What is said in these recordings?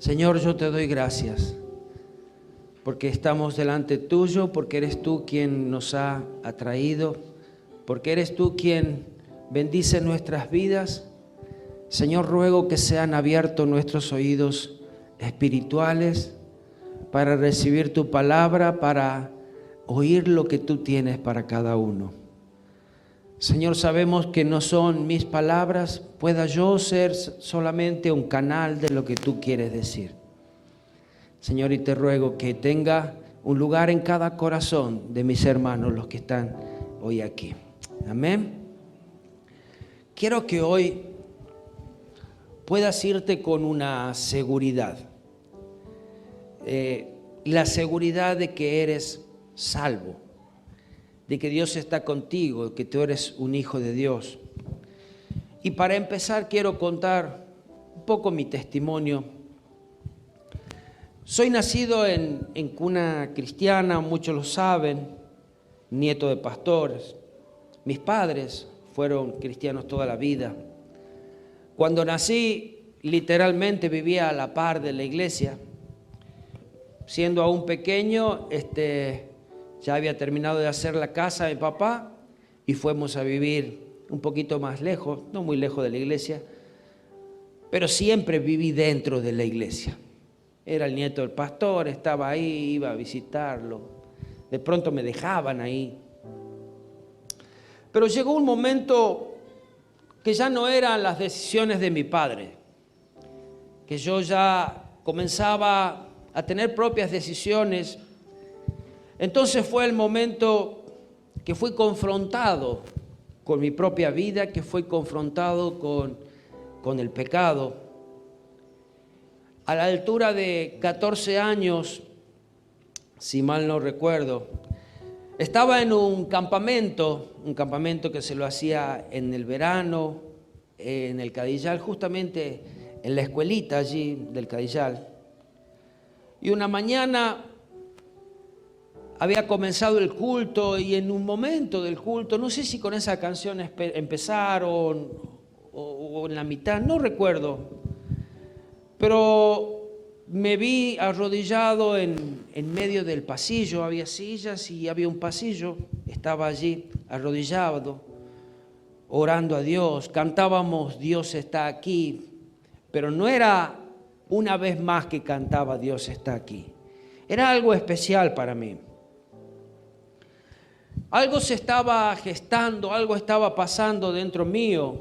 Señor, yo te doy gracias porque estamos delante tuyo, porque eres tú quien nos ha atraído, porque eres tú quien bendice nuestras vidas. Señor, ruego que sean abiertos nuestros oídos espirituales para recibir tu palabra, para oír lo que tú tienes para cada uno. Señor, sabemos que no son mis palabras, pueda yo ser solamente un canal de lo que tú quieres decir. Señor, y te ruego que tenga un lugar en cada corazón de mis hermanos, los que están hoy aquí. Amén. Quiero que hoy puedas irte con una seguridad. La seguridad de que eres salvo, de que Dios está contigo, que tú eres un hijo de Dios. Y para empezar quiero contar un poco mi testimonio. Soy nacido en cuna cristiana, muchos lo saben, nieto de pastores. Mis padres fueron cristianos toda la vida. Cuando nací, literalmente vivía a la par de la iglesia. Siendo aún pequeño, ya había terminado de hacer la casa de mi papá y fuimos a vivir un poquito más lejos, no muy lejos de la iglesia, pero siempre viví dentro de la iglesia. Era el nieto del pastor, estaba ahí, iba a visitarlo. De pronto me dejaban ahí. Pero llegó un momento que ya no eran las decisiones de mi padre, que yo ya comenzaba a tener propias decisiones. Entonces fue el momento que fui confrontado con mi propia vida, que fui confrontado con el pecado. A la altura de 14 años, si mal no recuerdo, estaba en un campamento que se lo hacía en el verano, en el Cadillal, justamente en la escuelita allí del Cadillal. Y una mañana había comenzado el culto y en un momento del culto, no sé si con esa canción empezaron o en la mitad, no recuerdo, pero me vi arrodillado en medio del pasillo, había sillas y había un pasillo, estaba allí arrodillado, orando a Dios, cantábamos Dios está aquí, pero no era una vez más que cantaba Dios está aquí, era algo especial para mí. Algo se estaba gestando, algo estaba pasando dentro mío.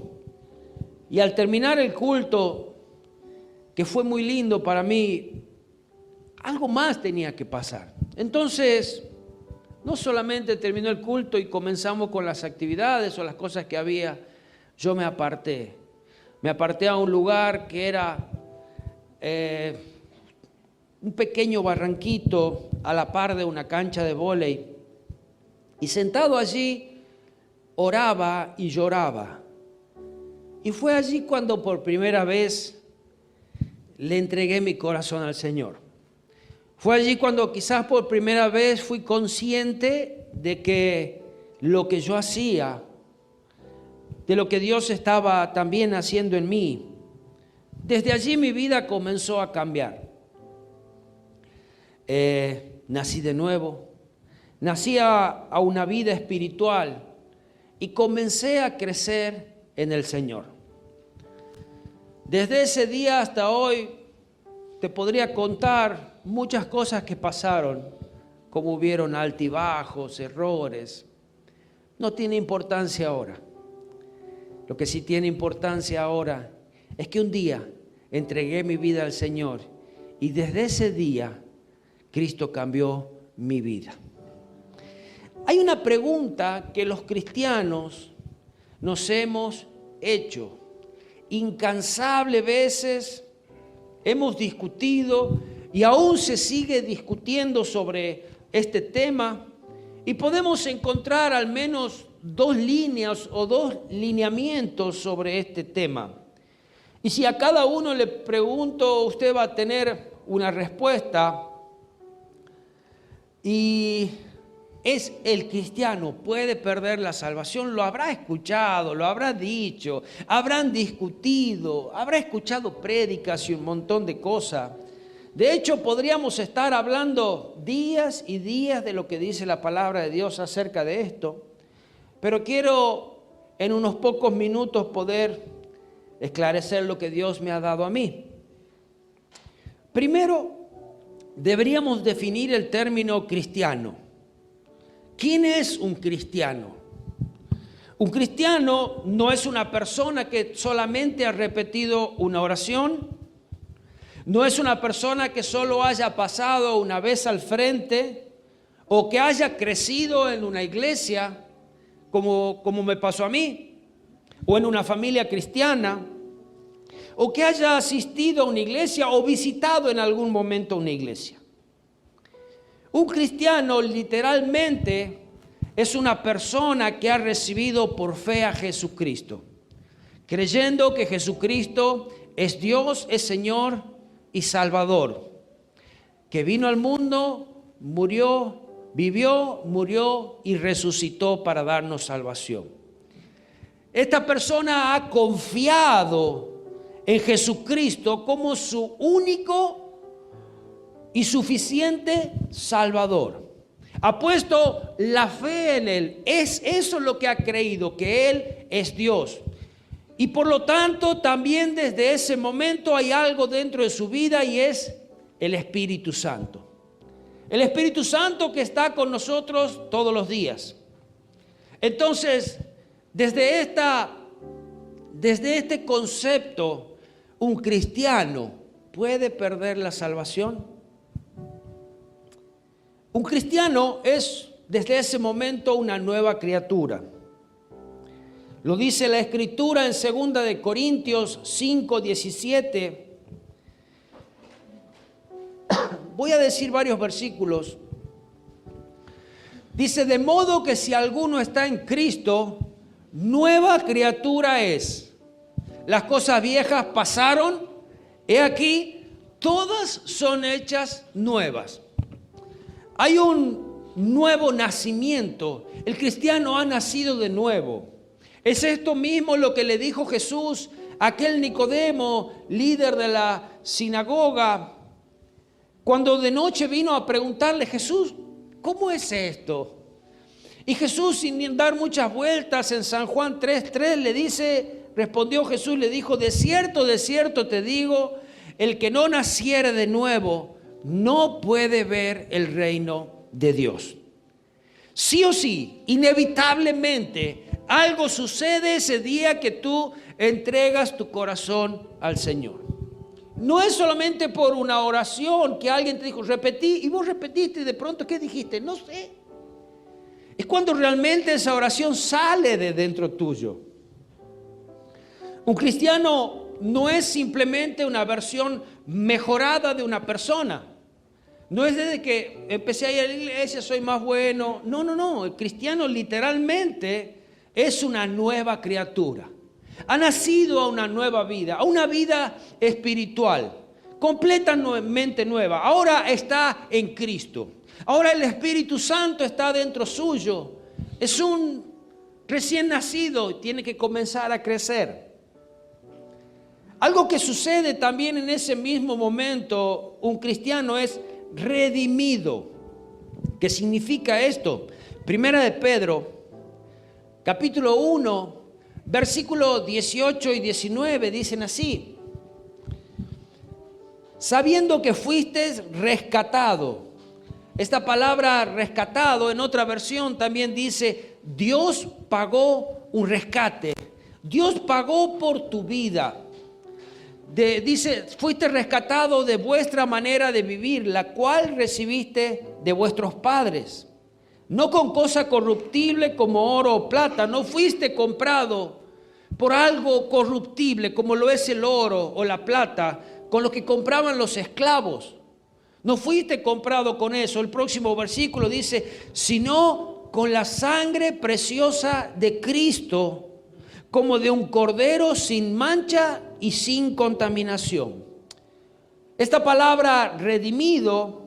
Y al terminar el culto, que fue muy lindo para mí, algo más tenía que pasar. Entonces, no solamente terminó el culto y comenzamos con las actividades o las cosas que había, yo me aparté. Me aparté a un lugar que era un pequeño barranquito a la par de una cancha de vóley. Y sentado allí, oraba y lloraba. Y fue allí cuando por primera vez le entregué mi corazón al Señor. Fue allí cuando quizás por primera vez fui consciente de que lo que yo hacía, de lo que Dios estaba también haciendo en mí, desde allí mi vida comenzó a cambiar. Nací de nuevo. Nací a una vida espiritual y comencé a crecer en el Señor. Desde ese día hasta hoy te podría contar muchas cosas que pasaron, como hubieron altibajos, errores. No tiene importancia ahora. Lo que sí tiene importancia ahora es que un día entregué mi vida al Señor y desde ese día Cristo cambió mi vida. Hay una pregunta que los cristianos nos hemos hecho. Incansables veces hemos discutido y aún se sigue discutiendo sobre este tema y podemos encontrar al menos dos líneas o dos lineamientos sobre este tema. Y si a cada uno le pregunto, usted va a tener una respuesta. Y ¿es el cristiano puede perder la salvación? Lo habrá escuchado, lo habrá dicho, habrán discutido, habrá escuchado prédicas y un montón de cosas. De hecho, podríamos estar hablando días y días de lo que dice la palabra de Dios acerca de esto, pero quiero en unos pocos minutos poder esclarecer lo que Dios me ha dado a mí. Primero, deberíamos definir el término cristiano. ¿Quién es un cristiano? Un cristiano no es una persona que solamente ha repetido una oración, no es una persona que solo haya pasado una vez al frente o que haya crecido en una iglesia como me pasó a mí, o en una familia cristiana, o que haya asistido a una iglesia o visitado en algún momento una iglesia. Un cristiano literalmente es una persona que ha recibido por fe a Jesucristo, creyendo que Jesucristo es Dios, es Señor y Salvador, que vino al mundo, murió, vivió, murió y resucitó para darnos salvación. Esta persona ha confiado en Jesucristo como su único y suficiente Salvador. Ha puesto la fe en Él. Es eso lo que ha creído, que Él es Dios. Y por lo tanto, también desde ese momento hay algo dentro de su vida y es el Espíritu Santo. El Espíritu Santo que está con nosotros todos los días. Entonces, desde este concepto, ¿un cristiano puede perder la salvación? Un cristiano es desde ese momento una nueva criatura. Lo dice la Escritura en 2 de Corintios 5:17. Voy a decir varios versículos. Dice, de modo que si alguno está en Cristo, nueva criatura es. Las cosas viejas pasaron, he aquí, todas son hechas nuevas. Hay un nuevo nacimiento. El cristiano ha nacido de nuevo. Es esto mismo lo que le dijo Jesús a aquel Nicodemo, líder de la sinagoga, cuando de noche vino a preguntarle, Jesús, ¿cómo es esto? Y Jesús, sin dar muchas vueltas, en San Juan 3:3 respondió Jesús, le dijo, de cierto te digo, el que no naciere de nuevo no puede ver el reino de Dios. Sí o sí, inevitablemente, algo sucede ese día que tú entregas tu corazón al Señor. No es solamente por una oración que alguien te dijo, repetí, y vos repetiste y de pronto, ¿qué dijiste? No sé. Es cuando realmente esa oración sale de dentro tuyo. Un cristiano no es simplemente una versión mejorada de una persona. No es desde que empecé a ir a la iglesia, soy más bueno. No. El cristiano literalmente es una nueva criatura. Ha nacido a una nueva vida, a una vida espiritual, completamente nueva. Ahora está en Cristo. Ahora el Espíritu Santo está dentro suyo. Es un recién nacido y tiene que comenzar a crecer. Algo que sucede también en ese mismo momento, un cristiano es redimido. ¿Qué significa esto? Primera de Pedro, capítulo 1, versículos 18 y 19 dicen así. Sabiendo que fuisteis rescatado. Esta palabra rescatado en otra versión también dice, Dios pagó un rescate. Dios pagó por tu vida. Dice, fuiste rescatado de vuestra manera de vivir, la cual recibiste de vuestros padres. No con cosa corruptible como oro o plata, no fuiste comprado por algo corruptible como lo es el oro o la plata, con lo que compraban los esclavos. No fuiste comprado con eso. El próximo versículo dice, sino con la sangre preciosa de Cristo, como de un cordero sin mancha y sin contaminación. Esta palabra redimido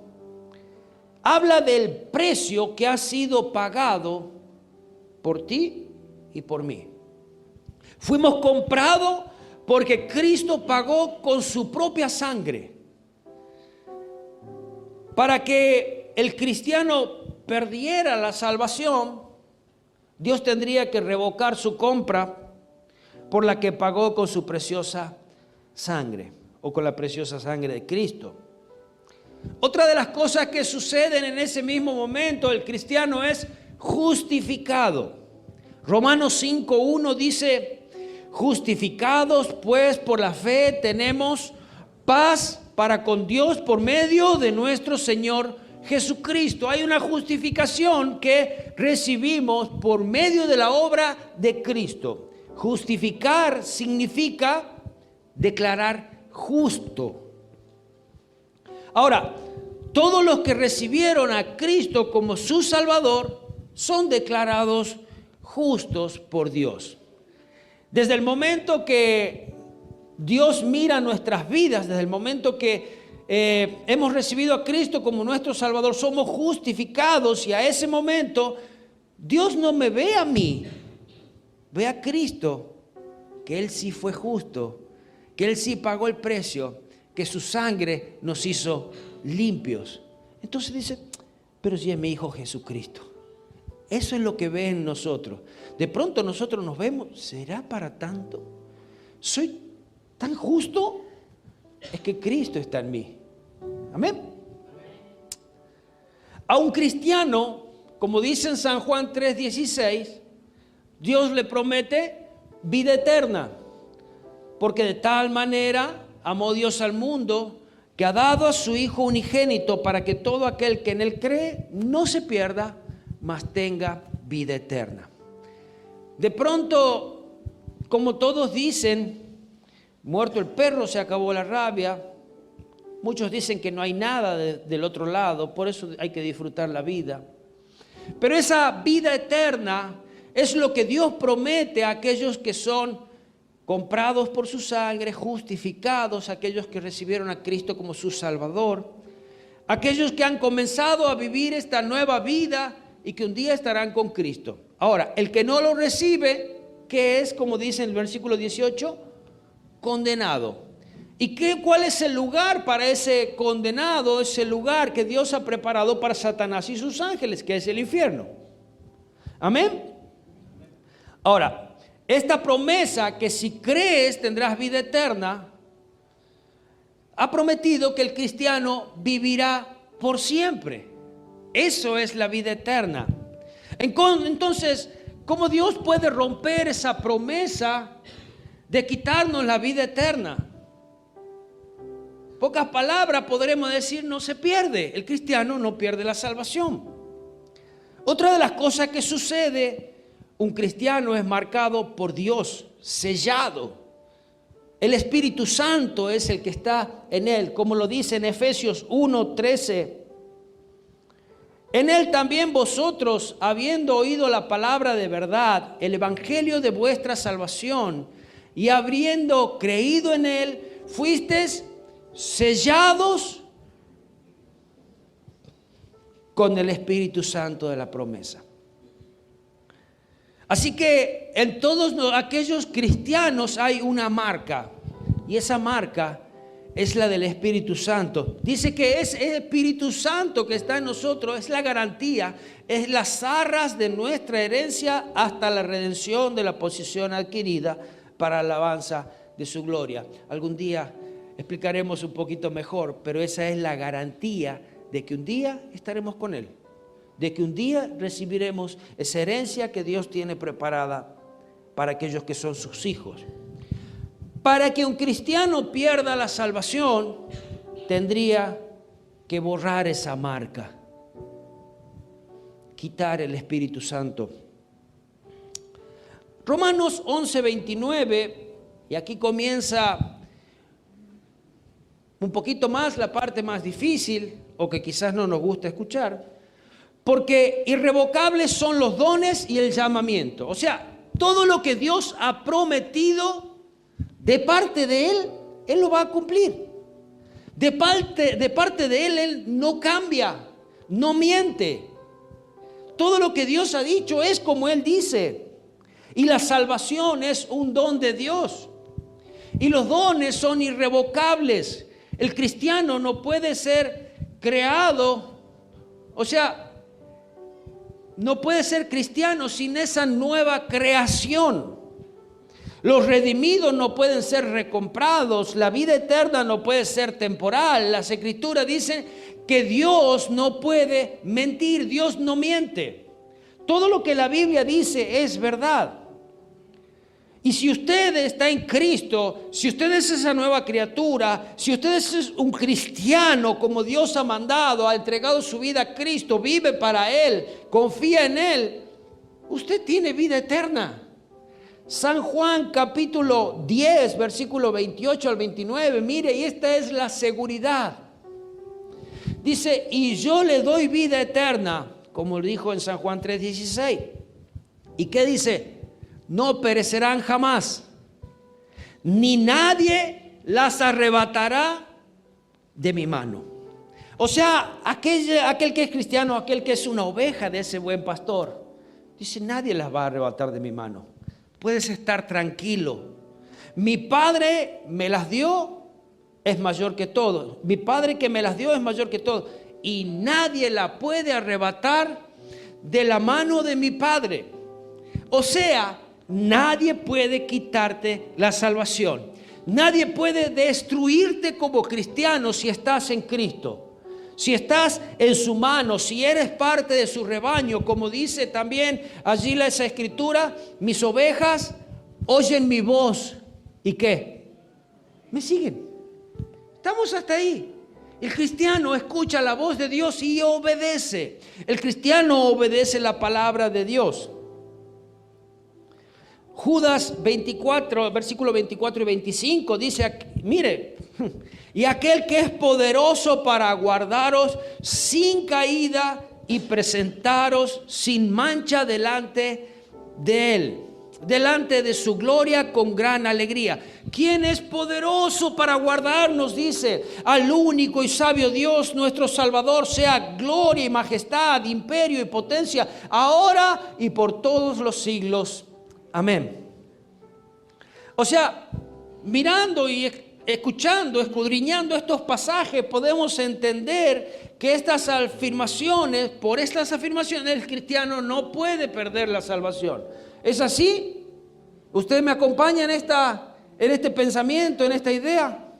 habla del precio que ha sido pagado por ti y por mí. Fuimos comprados porque Cristo pagó con su propia sangre. Para que el cristiano perdiera la salvación, Dios tendría que revocar su compra por la que pagó con su preciosa sangre, o con la preciosa sangre de Cristo. Otra de las cosas que suceden en ese mismo momento, el cristiano es justificado. Romanos 5:1 dice: justificados pues por la fe tenemos paz para con Dios por medio de nuestro Señor Jesucristo. Hay una justificación que recibimos por medio de la obra de Cristo. Justificar significa declarar justo. Ahora, todos los que recibieron a Cristo como su Salvador son declarados justos por Dios. Desde el momento que Dios mira nuestras vidas, desde el momento que hemos recibido a Cristo como nuestro Salvador, somos justificados, y a ese momento Dios no me ve a mí, ve a Cristo, que Él sí fue justo, que Él sí pagó el precio, que su sangre nos hizo limpios. Entonces dice: pero si es mi Hijo Jesucristo. Eso es lo que ve en nosotros. De pronto nosotros nos vemos: ¿será para tanto? ¿Soy tan justo? Es que Cristo está en mí. Amén. A un cristiano, como dice en San Juan 3:16, Dios le promete vida eterna, porque de tal manera amó Dios al mundo, que ha dado a su Hijo unigénito, para que todo aquel que en Él cree no se pierda, mas tenga vida eterna. De pronto, como todos dicen, muerto el perro se acabó la rabia. Muchos dicen que no hay nada del otro lado, por eso hay que disfrutar la vida. Pero esa vida eterna es lo que Dios promete a aquellos que son comprados por su sangre, justificados, aquellos que recibieron a Cristo como su Salvador, aquellos que han comenzado a vivir esta nueva vida y que un día estarán con Cristo. Ahora, el que no lo recibe, ¿qué es? Como dice en el versículo 18, condenado. ¿Y cuál es el lugar para ese condenado? Ese lugar que Dios ha preparado para Satanás y sus ángeles, que es el infierno. Amén. Ahora, esta promesa, que si crees tendrás vida eterna, ha prometido que el cristiano vivirá por siempre. Eso es la vida eterna. Entonces, ¿cómo Dios puede romper esa promesa de quitarnos la vida eterna? Pocas palabras podremos decir: no se pierde. El cristiano no pierde la salvación. Otra de las cosas que sucede: un cristiano es marcado por Dios, sellado. El Espíritu Santo es el que está en él, como lo dice en Efesios 1:13. En él también vosotros, habiendo oído la palabra de verdad, el evangelio de vuestra salvación, y habiendo creído en él, fuisteis sellados con el Espíritu Santo de la promesa. Así que en todos aquellos cristianos hay una marca, y esa marca es la del Espíritu Santo. Dice que es el Espíritu Santo que está en nosotros, es la garantía, es las arras de nuestra herencia hasta la redención de la posesión adquirida para alabanza de su gloria. Algún día explicaremos un poquito mejor, pero esa es la garantía de que un día estaremos con Él, de que un día recibiremos esa herencia que Dios tiene preparada para aquellos que son sus hijos. Para que un cristiano pierda la salvación, tendría que borrar esa marca, quitar el Espíritu Santo. Romanos 11:29, y aquí comienza un poquito más la parte más difícil, o que quizás no nos gusta escuchar, porque irrevocables son los dones y el llamamiento. O sea, todo lo que Dios ha prometido de parte de Él, Él lo va a cumplir. De parte de Él, Él no cambia, no miente. Todo lo que Dios ha dicho es como Él dice. Y la salvación es un don de Dios. Y los dones son irrevocables. El cristiano no puede ser creado, o sea, no puede ser cristiano sin esa nueva creación. Los redimidos no pueden ser recomprados, la vida eterna no puede ser temporal. Las Escrituras dicen que Dios no puede mentir, Dios no miente. Todo lo que la Biblia dice es verdad. Y si usted está en Cristo, si usted es esa nueva criatura, si usted es un cristiano como Dios ha mandado, ha entregado su vida a Cristo, vive para Él, confía en Él, usted tiene vida eterna. San Juan capítulo 10, versículo 28 al 29, mire, y esta es la seguridad. Dice, y yo le doy vida eterna, como dijo en San Juan 3:16. ¿Y qué dice? No perecerán jamás, ni nadie las arrebatará de mi mano. O sea, aquel que es cristiano, aquel que es una oveja de ese buen pastor, dice, nadie las va a arrebatar de mi mano. Puedes estar tranquilo. Mi Padre me las dio, es mayor que todo. Mi Padre que me las dio es mayor que todo. Y nadie la puede arrebatar de la mano de mi Padre. O sea, nadie puede quitarte la salvación. Nadie puede destruirte como cristiano si estás en Cristo. Si estás en su mano, si eres parte de su rebaño, como dice también allí esa escritura, mis ovejas oyen mi voz. ¿Y qué? Me siguen. Estamos hasta ahí. El cristiano escucha la voz de Dios y obedece. El cristiano obedece la palabra de Dios. Judas 24, versículo 24 y 25 dice, mire, y aquel que es poderoso para guardaros sin caída y presentaros sin mancha delante de Él, delante de su gloria con gran alegría. ¿Quién es poderoso para guardarnos? Dice, al único y sabio Dios, nuestro Salvador, sea gloria y majestad, imperio y potencia, ahora y por todos los siglos. Amén. O sea, mirando y escuchando, escudriñando estos pasajes, podemos entender que estas afirmaciones, por estas afirmaciones, el cristiano no puede perder la salvación. ¿Es así? ¿Usted me acompaña en este pensamiento, en esta idea?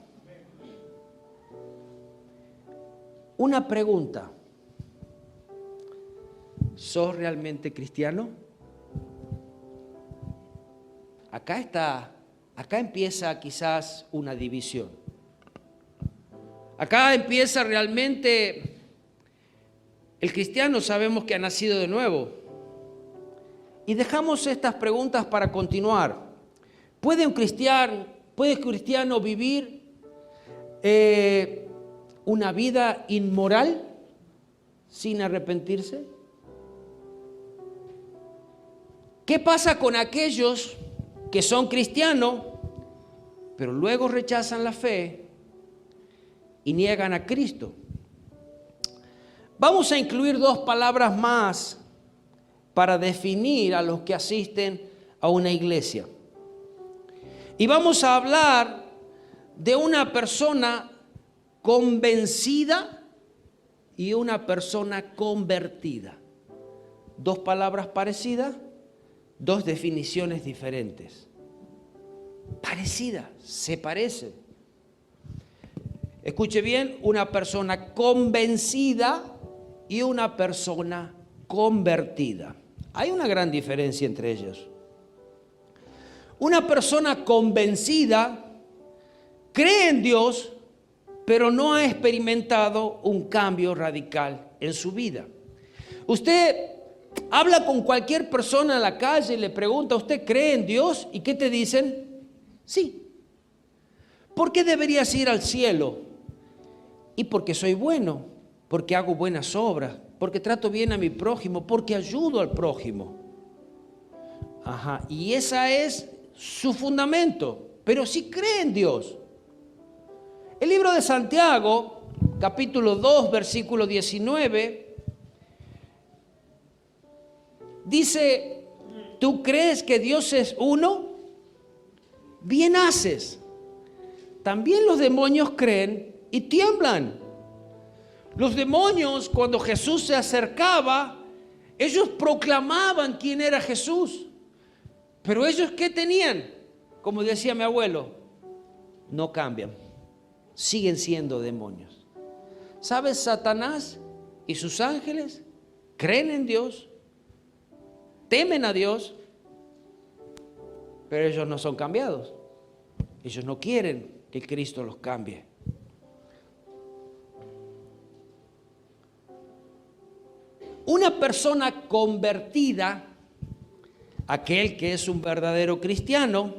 Una pregunta. ¿Sos realmente cristiano? Acá empieza quizás una división. Acá empieza realmente, el cristiano sabemos que ha nacido de nuevo. Y dejamos estas preguntas para continuar. ¿Puede un cristiano vivir una vida inmoral sin arrepentirse? ¿Qué pasa con aquellos que son cristianos, pero luego rechazan la fe y niegan a Cristo? Vamos a incluir dos palabras más para definir a los que asisten a una iglesia. Y vamos a hablar de una persona convencida y una persona convertida. Dos palabras parecidas, dos definiciones diferentes. Parecida, se parece. Escuche bien, una persona convencida y una persona convertida. Hay una gran diferencia entre ellos. Una persona convencida cree en Dios, pero no ha experimentado un cambio radical en su vida. Usted habla con cualquier persona en la calle y le pregunta, ¿usted cree en Dios? ¿Y qué te dicen? Sí. ¿Por qué deberías ir al cielo? Y porque soy bueno, porque hago buenas obras, porque trato bien a mi prójimo, porque ayudo al prójimo. Ajá, y esa es su fundamento, pero sí cree en Dios. El libro de Santiago, capítulo 2, versículo 19, dice, ¿tú crees que Dios es uno? Bien haces. También los demonios creen y tiemblan. Los demonios, cuando Jesús se acercaba, ellos proclamaban quién era Jesús. Pero ellos, ¿qué tenían? Como decía mi abuelo, no cambian. Siguen siendo demonios. ¿Sabes? Satanás y sus ángeles creen en Dios, temen a Dios, pero ellos no son cambiados. Ellos no quieren que Cristo los cambie. Una persona convertida, aquel que es un verdadero cristiano,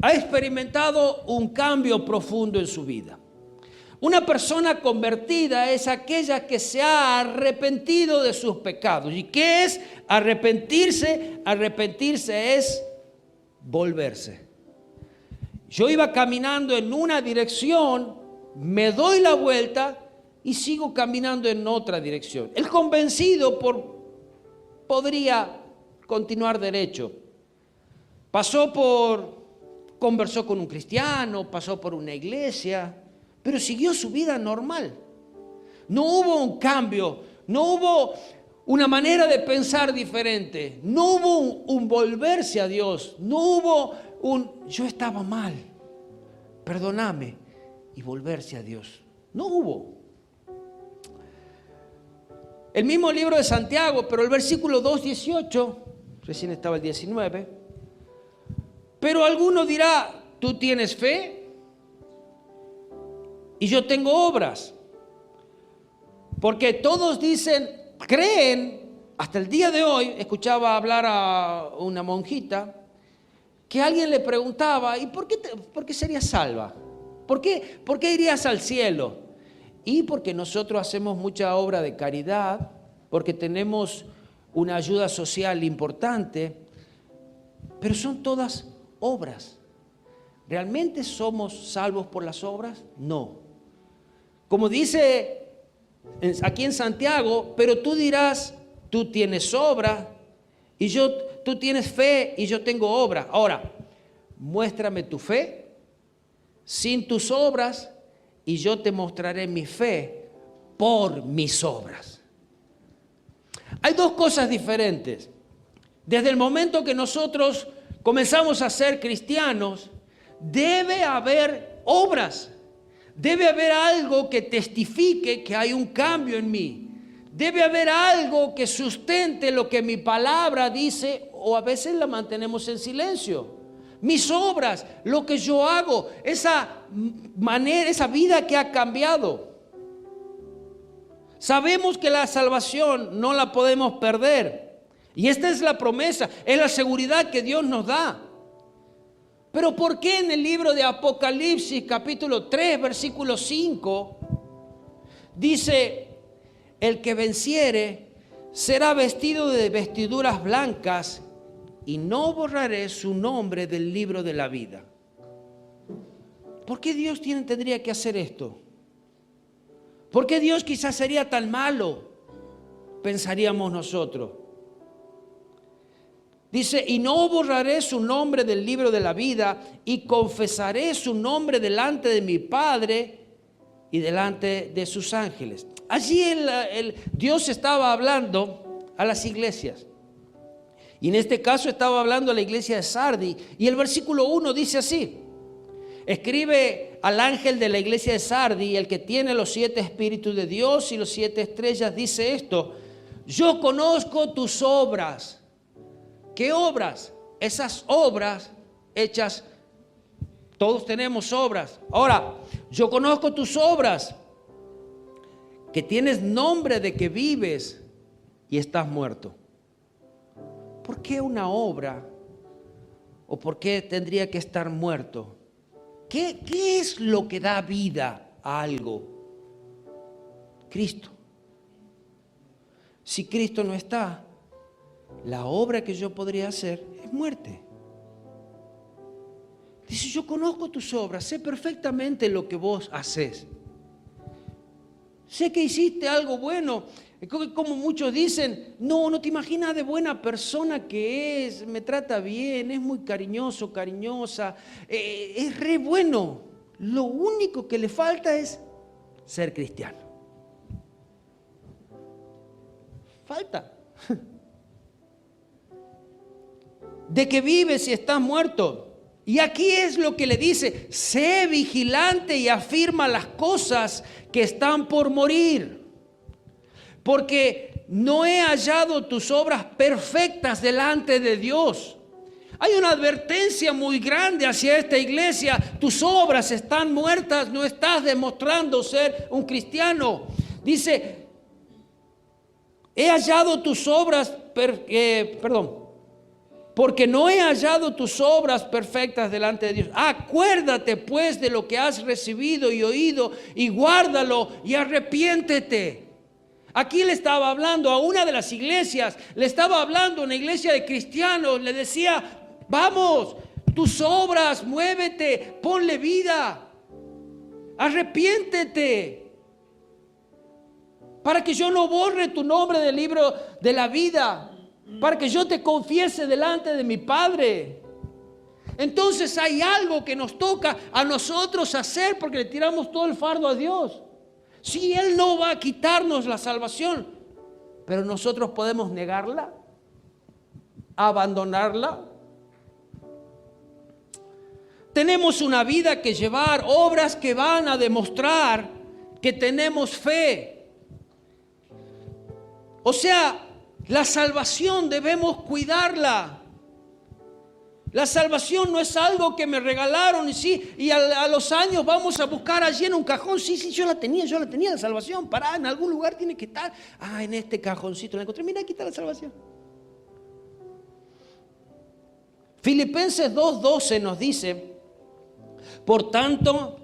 ha experimentado un cambio profundo en su vida. Una persona convertida es aquella que se ha arrepentido de sus pecados. ¿Y qué es arrepentirse? Arrepentirse es volverse. Yo iba caminando en una dirección, me doy la vuelta y sigo caminando en otra dirección. El convencido podría continuar derecho. Conversó con un cristiano, pasó por una iglesia, pero siguió su vida normal. No hubo un cambio, no hubo una manera de pensar diferente, no hubo un volverse a Dios, no hubo yo estaba mal, perdóname, y volverse a Dios. No hubo. El mismo libro de Santiago, pero el versículo 2:18, recién estaba el 19, pero alguno dirá, tú tienes fe y yo tengo obras. Porque todos creen, hasta el día de hoy, escuchaba hablar a una monjita, que alguien le preguntaba, ¿y por qué serías salva? ¿Por qué irías al cielo? Y porque nosotros hacemos mucha obra de caridad, porque tenemos una ayuda social importante, pero son todas obras. ¿Realmente somos salvos por las obras? No. Como dice aquí en Santiago, pero tú dirás, tú tienes obra, tú tienes fe y yo tengo obra. Ahora, muéstrame tu fe sin tus obras y yo te mostraré mi fe por mis obras. Hay dos cosas diferentes. Desde el momento que nosotros comenzamos a ser cristianos, debe haber obras. Debe haber algo que testifique que hay un cambio en mí. Debe haber algo que sustente lo que mi palabra dice, o a veces la mantenemos en silencio. Mis obras, lo que yo hago, esa manera, esa vida que ha cambiado. Sabemos que la salvación no la podemos perder. Y esta es la promesa, es la seguridad que Dios nos da. Pero ¿por qué en el libro de Apocalipsis, capítulo 3, versículo 5, dice, el que venciere será vestido de vestiduras blancas y no borraré su nombre del libro de la vida? ¿Por qué Dios tendría que hacer esto? ¿Por qué Dios quizás sería tan malo? Pensaríamos nosotros. Dice, y no borraré su nombre del libro de la vida y confesaré su nombre delante de mi Padre y delante de sus ángeles. Allí Dios estaba hablando a las iglesias. Y en este caso estaba hablando a la iglesia de Sardi. Y el versículo 1 dice así. Escribe al ángel de la iglesia de Sardi, el que tiene los 7 espíritus de Dios y los 7 estrellas, dice esto. Yo conozco tus obras. ¿Qué obras? Esas obras hechas, todos tenemos obras. Ahora, yo conozco tus obras, que tienes nombre de que vives y estás muerto. ¿Por qué una obra? ¿O por qué tendría que estar muerto? ¿Qué es lo que da vida a algo? Cristo. Si Cristo no está, la obra que yo podría hacer es muerte. Dice, yo conozco tus obras, sé perfectamente lo que vos haces. Sé que hiciste algo bueno. Como muchos dicen, no te imaginas de buena persona que es, me trata bien, es muy cariñoso, cariñosa, es re bueno. Lo único que le falta es ser cristiano. falta. ¿De qué vives si estás muerto? Y aquí es lo que le dice: sé vigilante y afirma las cosas que están por morir, porque no he hallado tus obras perfectas delante de Dios. Hay una advertencia muy grande hacia esta iglesia. Tus obras están muertas, no estás demostrando ser un cristiano. Dice, he hallado tus obras, porque no he hallado tus obras perfectas delante de Dios. Acuérdate pues de lo que has recibido y oído, y guárdalo y arrepiéntete. Aquí le estaba hablando a una de las iglesias, le estaba hablando a una iglesia de cristianos, le decía: vamos, tus obras, muévete, ponle vida, arrepiéntete, para que yo no borre tu nombre del libro de la vida, para que yo te confiese delante de mi Padre. Entonces hay algo que nos toca a nosotros hacer, porque le tiramos todo el fardo a Dios. Sí, Él no va a quitarnos la salvación, pero nosotros podemos negarla, abandonarla. Tenemos una vida que llevar, obras que van a demostrar que tenemos fe. O sea, la salvación debemos cuidarla. La salvación no es algo que me regalaron y a los años vamos a buscar allí en un cajón. Sí, yo la tenía la salvación. Pará, en algún lugar tiene que estar. En este cajoncito la encontré. Mira, aquí está la salvación. Filipenses 2:12 nos dice: por tanto,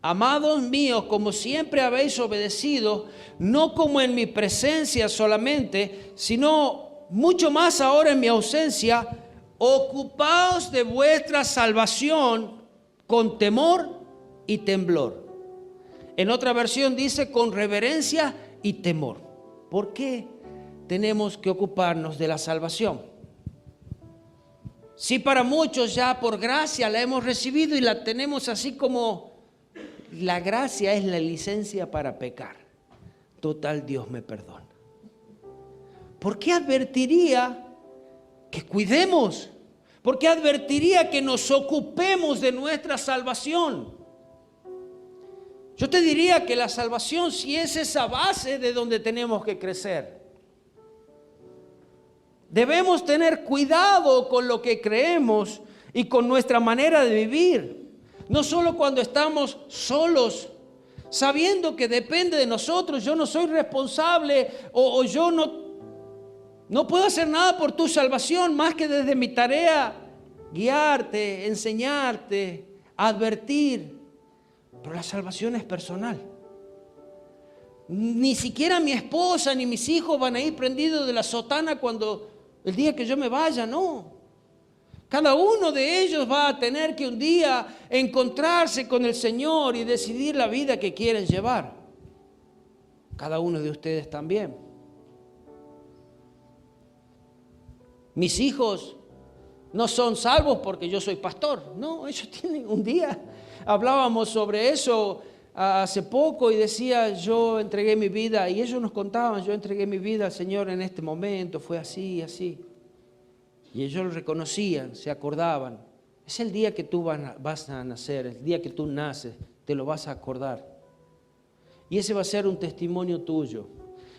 amados míos, como siempre habéis obedecido, no como en mi presencia solamente, sino mucho más ahora en mi ausencia, ocupaos de vuestra salvación con temor y temblor. En otra versión dice con reverencia y temor. ¿Por qué tenemos que ocuparnos de la salvación? Si para muchos ya por gracia la hemos recibido y la tenemos así como la gracia es la licencia para pecar. Total, Dios me perdona. ¿Por qué advertiría que cuidemos? ¿Por qué advertiría que nos ocupemos de nuestra salvación? Yo te diría que la salvación sí es esa base de donde tenemos que crecer. Debemos tener cuidado con lo que creemos y con nuestra manera de vivir. No solo cuando estamos solos, sabiendo que depende de nosotros. Yo no soy responsable o yo no puedo hacer nada por tu salvación más que desde mi tarea guiarte, enseñarte, advertir. Pero la salvación es personal. Ni siquiera mi esposa ni mis hijos van a ir prendidos de la sotana cuando el día que yo me vaya, no. Cada uno de ellos va a tener que un día encontrarse con el Señor y decidir la vida que quieren llevar. Cada uno de ustedes también. Mis hijos no son salvos porque yo soy pastor. No, ellos tienen un día. Hablábamos sobre eso hace poco y decía, yo entregué mi vida, y ellos nos contaban, yo entregué mi vida al Señor en este momento, fue así, así. Y ellos lo reconocían, se acordaban. Es el día que tú vas a nacer, el día que tú naces, te lo vas a acordar. Y ese va a ser un testimonio tuyo.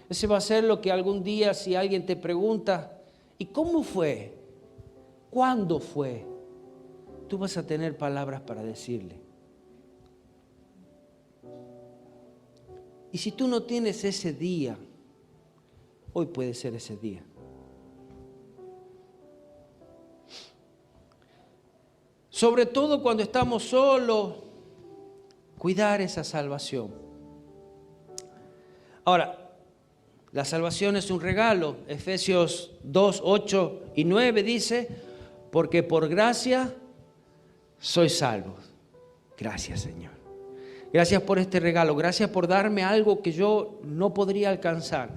Ese va a ser lo que algún día, si alguien te pregunta, ¿y cómo fue? ¿Cuándo fue? Tú vas a tener palabras para decirle. Y si tú no tienes ese día, hoy puede ser ese día. Sobre todo cuando estamos solos, cuidar esa salvación. Ahora, la salvación es un regalo. Efesios 2, 8 y 9 dice, porque por gracia sois salvos. Gracias, Señor. Gracias por este regalo. Gracias por darme algo que yo no podría alcanzar.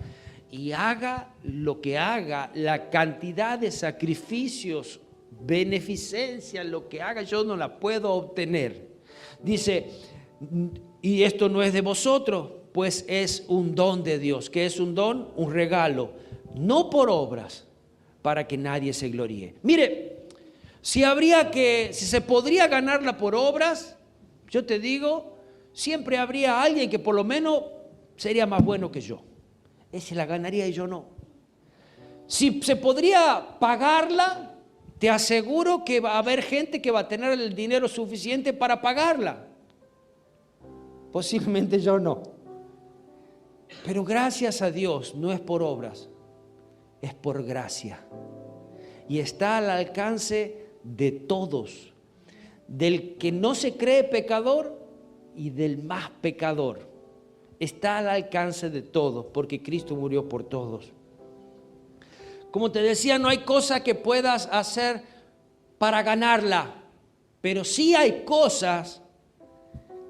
Y haga lo que haga, la cantidad de sacrificios, beneficencia, lo que haga, yo no la puedo obtener. Dice, y esto no es de vosotros, pues es un don de Dios. ¿Qué es un don? Un regalo. no por obras, para que nadie se gloríe. Mire, si se podría ganarla por obras, yo te digo, siempre habría alguien que por lo menos sería más bueno que yo. Ese la ganaría y yo no. Si se podría pagarla, te aseguro que va a haber gente que va a tener el dinero suficiente para pagarla. Posiblemente yo no. Pero gracias a Dios no es por obras, es por gracia. Y está al alcance de todos, del que no se cree pecador y del más pecador. Está al alcance de todos, porque Cristo murió por todos. Como te decía, no hay cosa que puedas hacer para ganarla, pero sí hay cosas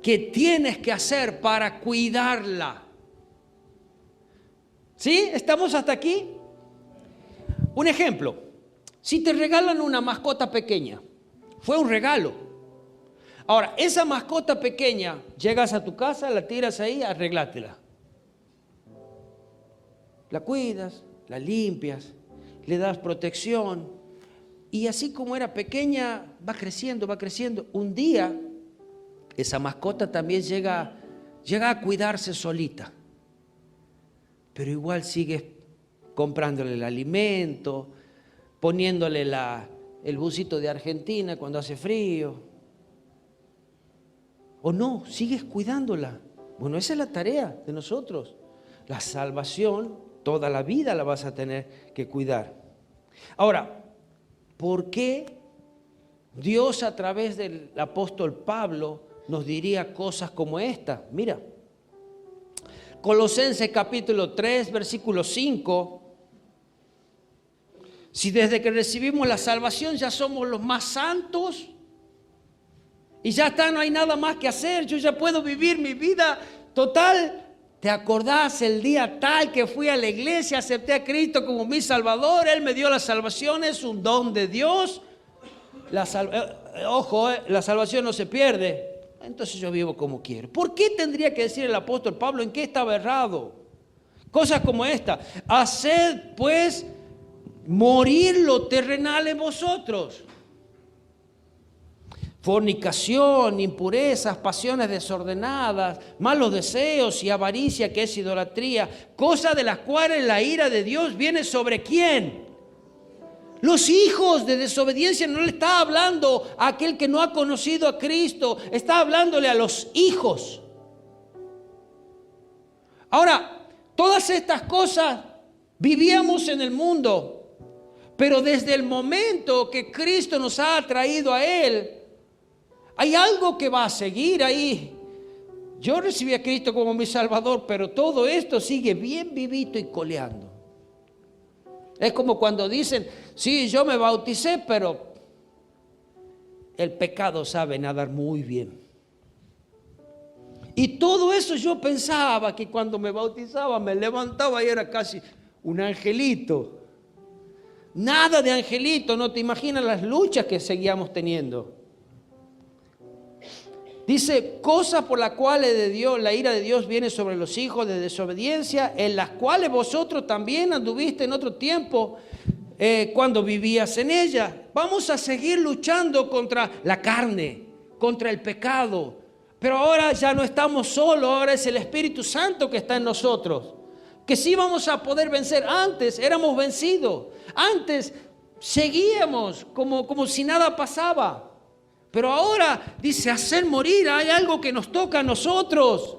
que tienes que hacer para cuidarla. ¿Sí? ¿Estamos hasta aquí? Un ejemplo, si te regalan una mascota pequeña, fue un regalo. Ahora, esa mascota pequeña, llegas a tu casa, la tiras ahí, arreglátela. La cuidas, la limpias, le das protección. Y así como era pequeña, va creciendo, va creciendo. Un día, esa mascota también llega a cuidarse solita. Pero igual sigues comprándole el alimento, poniéndole el busito de Argentina cuando hace frío. ¿O no? Sigues cuidándola. Bueno, esa es la tarea de nosotros. La salvación, toda la vida la vas a tener que cuidar. Ahora, ¿por qué Dios a través del apóstol Pablo nos diría cosas como esta? Mira, Colosenses capítulo 3, versículo 5. Si desde que recibimos la salvación ya somos los más santos y ya está, no hay nada más que hacer, yo ya puedo vivir mi vida total. ¿Te acordás el día tal que fui a la iglesia, acepté a Cristo como mi Salvador? Él me dio la salvación, es un don de Dios. La salvación no se pierde. Entonces yo vivo como quiero. ¿Por qué tendría que decir el apóstol Pablo en qué estaba errado? Cosas como esta. Haced pues morir lo terrenal en vosotros. Fornicación, impurezas, pasiones desordenadas, malos deseos y avaricia, que es idolatría, cosas de las cuales la ira de Dios viene sobre ¿quién? Los hijos de desobediencia. No le está hablando a aquel que no ha conocido a Cristo, está hablándole a los hijos. Ahora, todas estas cosas vivíamos en el mundo, pero desde el momento que Cristo nos ha traído a Él, hay algo que va a seguir ahí. Yo recibí a Cristo como mi Salvador, pero todo esto sigue bien vivito y coleando. Es como cuando dicen, sí, yo me bauticé, pero el pecado sabe nadar muy bien. Y todo eso yo pensaba que cuando me bautizaba me levantaba y era casi un angelito. Nada de angelito, no te imaginas las luchas que seguíamos teniendo. Dice, cosas por las cuales la ira de Dios viene sobre los hijos de desobediencia, en las cuales vosotros también anduviste en otro tiempo cuando vivías en ella. Vamos a seguir luchando contra la carne, contra el pecado. Pero ahora ya no estamos solos, ahora es el Espíritu Santo que está en nosotros. Que sí vamos a poder vencer. Antes éramos vencidos. Antes seguíamos como si nada pasaba. Pero ahora dice hacer morir, hay algo que nos toca a nosotros.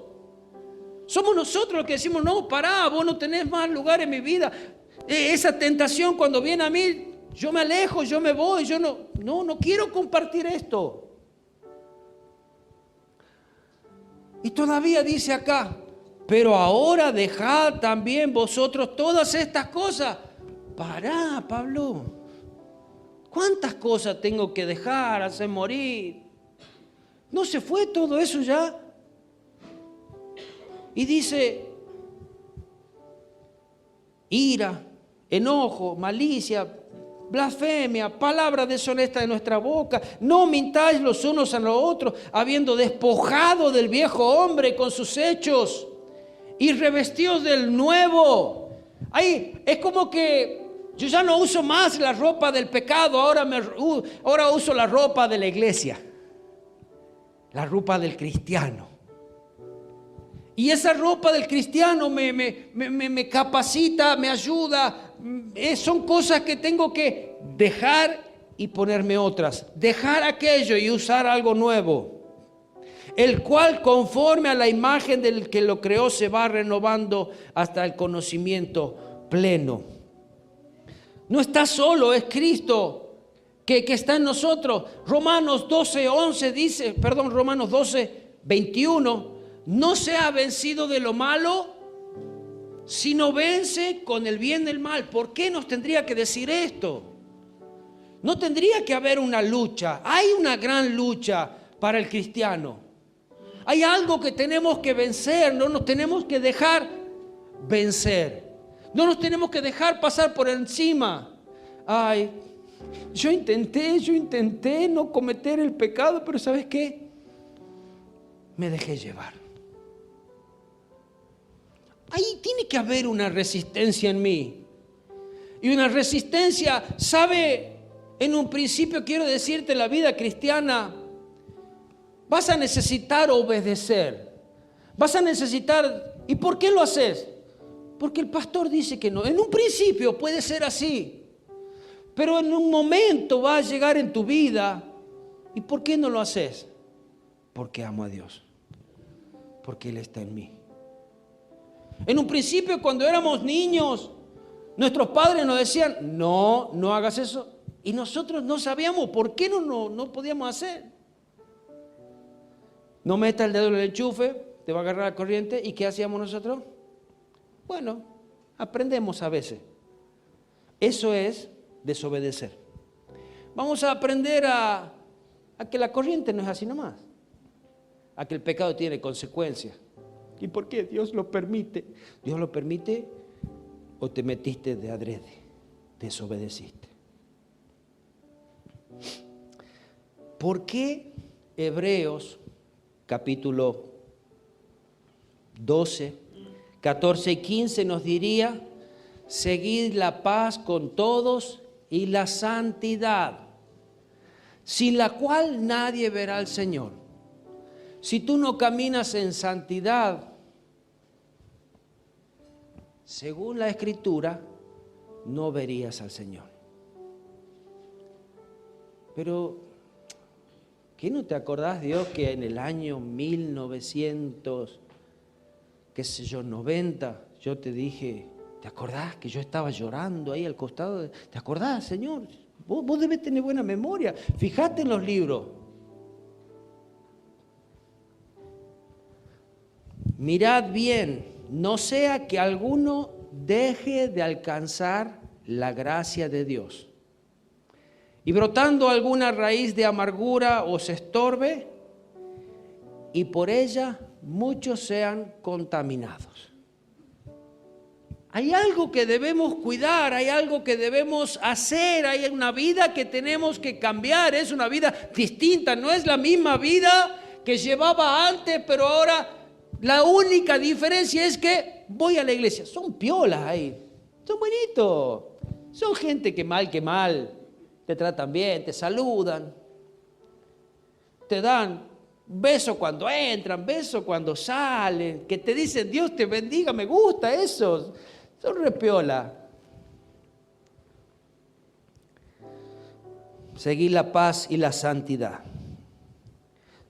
Somos nosotros los que decimos, no, pará, vos no tenés más lugar en mi vida. Esa tentación cuando viene a mí, yo me alejo, yo me voy, yo no quiero compartir esto. Y todavía dice acá, pero ahora dejad también vosotros todas estas cosas. Pará, Pablo. ¿Cuántas cosas tengo que dejar, hacer morir? ¿No se fue todo eso ya? Y dice, ira, enojo, malicia, blasfemia, palabra deshonesta de nuestra boca. No mintáis los unos a los otros, habiendo despojado del viejo hombre con sus hechos y revestidos del nuevo, Ahí es como que yo ya no uso más la ropa del pecado, ahora uso la ropa de la iglesia, la ropa del cristiano. Y esa ropa del cristiano me capacita, me ayuda. Son cosas que tengo que dejar y ponerme otras. Dejar aquello y usar algo nuevo. El cual, conforme a la imagen del que lo creó, se va renovando hasta el conocimiento pleno. No está solo, es Cristo que está en nosotros. Romanos 12:21, no se ha vencido de lo malo, sino vence con el bien del mal. ¿Por qué nos tendría que decir esto? No tendría que haber una lucha. Hay una gran lucha para el cristiano. Hay algo que tenemos que vencer, no nos tenemos que dejar vencer. No nos tenemos que dejar pasar por encima. Ay, yo intenté no cometer el pecado, pero ¿sabes qué? Me dejé llevar. Ahí tiene que haber una resistencia en mí. Y una resistencia, ¿sabe? En un principio quiero decirte, la vida cristiana, vas a necesitar obedecer. Vas a necesitar, ¿y por qué lo haces? Porque el pastor dice que no. En un principio puede ser así, pero en un momento va a llegar en tu vida. ¿Y por qué no lo haces? Porque amo a Dios, porque Él está en mí. En un principio, cuando éramos niños, nuestros padres nos decían, no hagas eso. Y nosotros no sabíamos por qué no podíamos hacer. No metas el dedo en el enchufe, te va a agarrar la corriente. ¿Y qué hacíamos nosotros? Bueno, aprendemos a veces. Eso es desobedecer. Vamos a aprender a que la corriente no es así nomás. A que el pecado tiene consecuencias. ¿Y por qué Dios lo permite? Dios lo permite o te metiste de adrede, desobedeciste. ¿Por qué Hebreos capítulo 12, 14 y 15 nos diría: seguid la paz con todos y la santidad, sin la cual nadie verá al Señor? Si tú no caminas en santidad, según la Escritura, no verías al Señor. Pero, ¿qué no te acordás, Dios, que en el año 1990, yo te dije, ¿te acordás que yo estaba llorando ahí al costado? ¿Te acordás, Señor? Vos debes tener buena memoria. Fíjate en los libros. Mirad bien, no sea que alguno deje de alcanzar la gracia de Dios, y brotando alguna raíz de amargura os estorbe, y por ella muchos sean contaminados. Hay algo que debemos cuidar, hay algo que debemos hacer, hay una vida que tenemos que cambiar, es una vida distinta, no es la misma vida que llevaba antes, pero ahora la única diferencia es que voy a la iglesia. Son piolas ahí, son bonitos, son gente que mal te tratan bien, te saludan, te dan beso cuando entran, beso cuando salen, que te dicen Dios te bendiga, me gusta eso, son repiola. Seguir la paz y la santidad.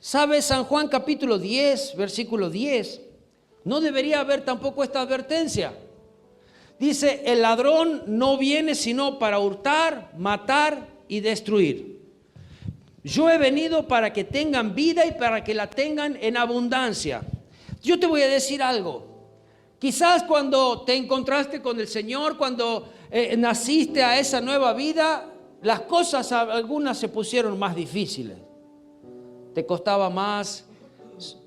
¿Sabe? San Juan capítulo 10, versículo 10, no debería haber tampoco esta advertencia. Dice, el ladrón no viene sino para hurtar, matar y destruir. Yo he venido para que tengan vida y para que la tengan en abundancia. Yo te voy a decir algo. Quizás cuando te encontraste con el Señor, cuando naciste a esa nueva vida, las cosas algunas se pusieron más difíciles. Te costaba más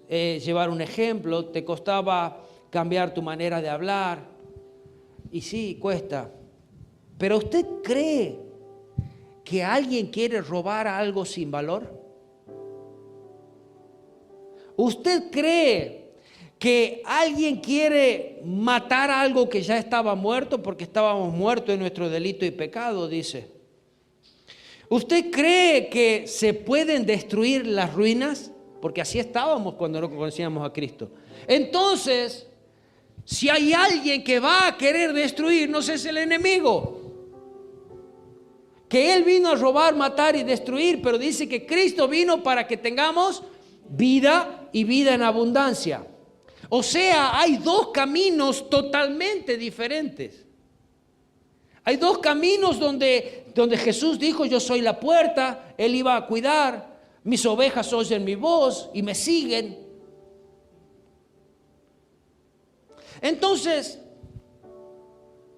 llevar un ejemplo, te costaba cambiar tu manera de hablar. Y sí, cuesta. Pero ¿usted cree que alguien quiere robar algo sin valor? ¿Usted cree que alguien quiere matar algo que ya estaba muerto porque estábamos muertos en nuestro delito y pecado, dice. ¿Usted cree que se pueden destruir las ruinas? Porque así estábamos cuando no conocíamos a Cristo. Entonces, si hay alguien que va a querer destruirnos, es el enemigo. Que Él vino a robar, matar y destruir, pero dice que Cristo vino para que tengamos vida y vida en abundancia. O sea, hay dos caminos totalmente diferentes. Hay dos caminos donde Jesús dijo, yo soy la puerta, Él iba a cuidar, mis ovejas oyen mi voz y me siguen. Entonces,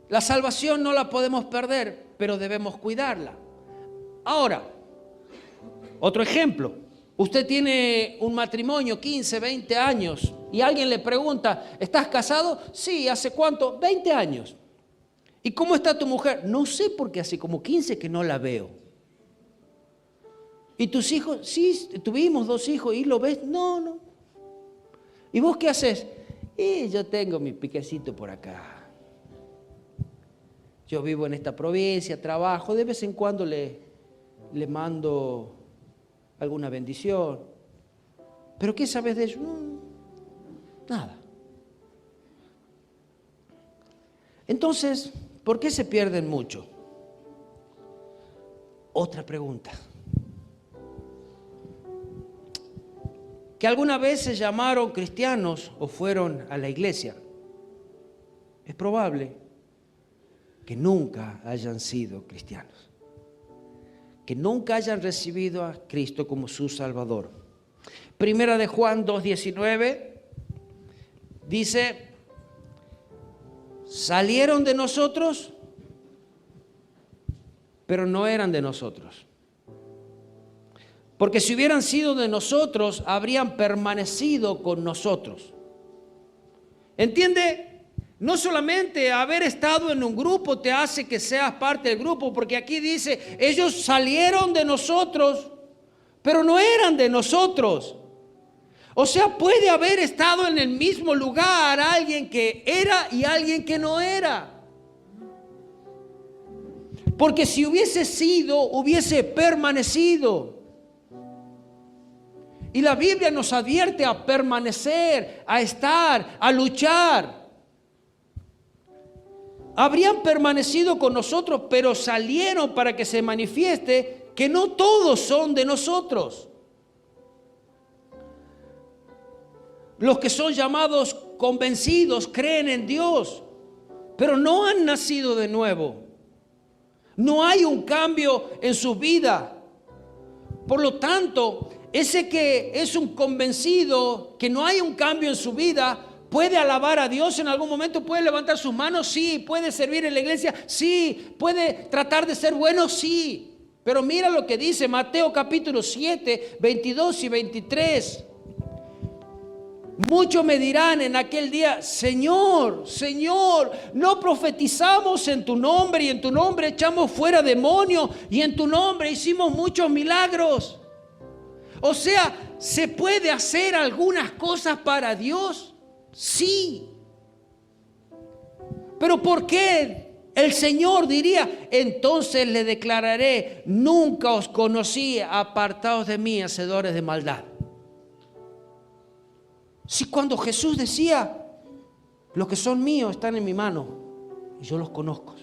la salvación no la podemos perder, pero debemos cuidarla. Ahora, otro ejemplo. Usted tiene un matrimonio, 15, 20 años, y alguien le pregunta, ¿estás casado? Sí, ¿hace cuánto? 20 años. ¿Y cómo está tu mujer? No sé, porque hace como 15 que no la veo. ¿Y tus hijos? Sí, tuvimos 2 hijos. ¿Y lo ves? No. ¿Y vos qué haces? Y yo tengo mi piquecito por acá. Yo vivo en esta provincia, trabajo, de vez en cuando le mando alguna bendición. ¿Pero qué sabes de ellos? Nada. Entonces, ¿por qué se pierden mucho? Otra pregunta. ¿Que alguna vez se llamaron cristianos o fueron a la iglesia? Es probable que nunca hayan sido cristianos, que nunca hayan recibido a Cristo como su Salvador. Primera de Juan 2:19 dice, salieron de nosotros, pero no eran de nosotros. Porque si hubieran sido de nosotros, habrían permanecido con nosotros. ¿Entiende? No solamente haber estado en un grupo te hace que seas parte del grupo, porque aquí dice, ellos salieron de nosotros, pero no eran de nosotros. O sea, puede haber estado en el mismo lugar alguien que era y alguien que no era. Porque si hubiese sido, hubiese permanecido. Y la Biblia nos advierte a permanecer, a estar, a luchar. Habrían permanecido con nosotros, pero salieron para que se manifieste que no todos son de nosotros. Los que son llamados convencidos creen en Dios, pero no han nacido de nuevo. No hay un cambio en su vida. Por lo tanto, ese que es un convencido, que no hay un cambio en su vida, ¿puede alabar a Dios en algún momento? ¿Puede levantar sus manos? Sí. ¿Puede servir en la iglesia? Sí. ¿Puede tratar de ser bueno? Sí. Pero mira lo que dice Mateo capítulo 7, 22 y 23. Muchos me dirán en aquel día, Señor, Señor, no profetizamos en tu nombre y en tu nombre echamos fuera demonios y en tu nombre hicimos muchos milagros. O sea, ¿se puede hacer algunas cosas para Dios? Sí. Pero ¿por qué el Señor diría, entonces le declararé, nunca os conocí, apartados de mí, hacedores de maldad? Si cuando Jesús decía, los que son míos están en mi mano y yo los conozco,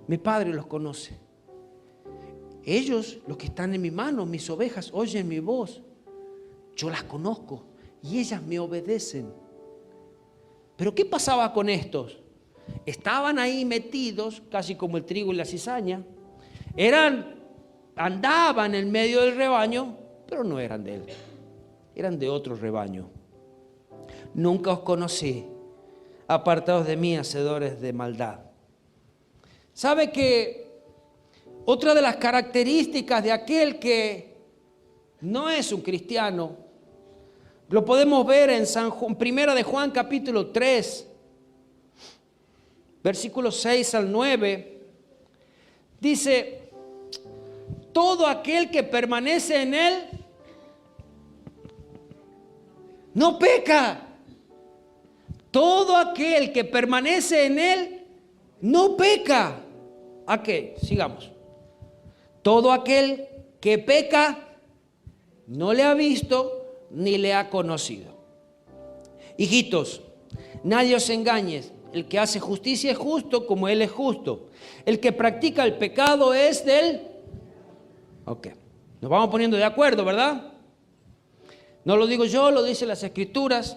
mi Padre los conoce. Ellos, los que están en mi mano, mis ovejas, oyen mi voz, yo las conozco y ellas me obedecen. Pero ¿qué pasaba con estos? Estaban ahí metidos, casi como el trigo y la cizaña. Andaban en medio del rebaño, pero no eran de él. Eran de otro rebaño. Nunca os conocí, apartados de mí, hacedores de maldad. ¿Sabe que otra de las características de aquel que no es un cristiano, lo podemos ver en Primera de Juan capítulo 3, versículos 6 al 9, dice, todo aquel que permanece en él, no peca. Todo aquel que permanece en Él no peca. ¿A qué? Sigamos. Todo aquel que peca no le ha visto ni le ha conocido. Hijitos, nadie os engañe. El que hace justicia es justo como Él es justo. El que practica el pecado es del... Ok. Nos vamos poniendo de acuerdo, ¿verdad? No lo digo yo, lo dicen las Escrituras.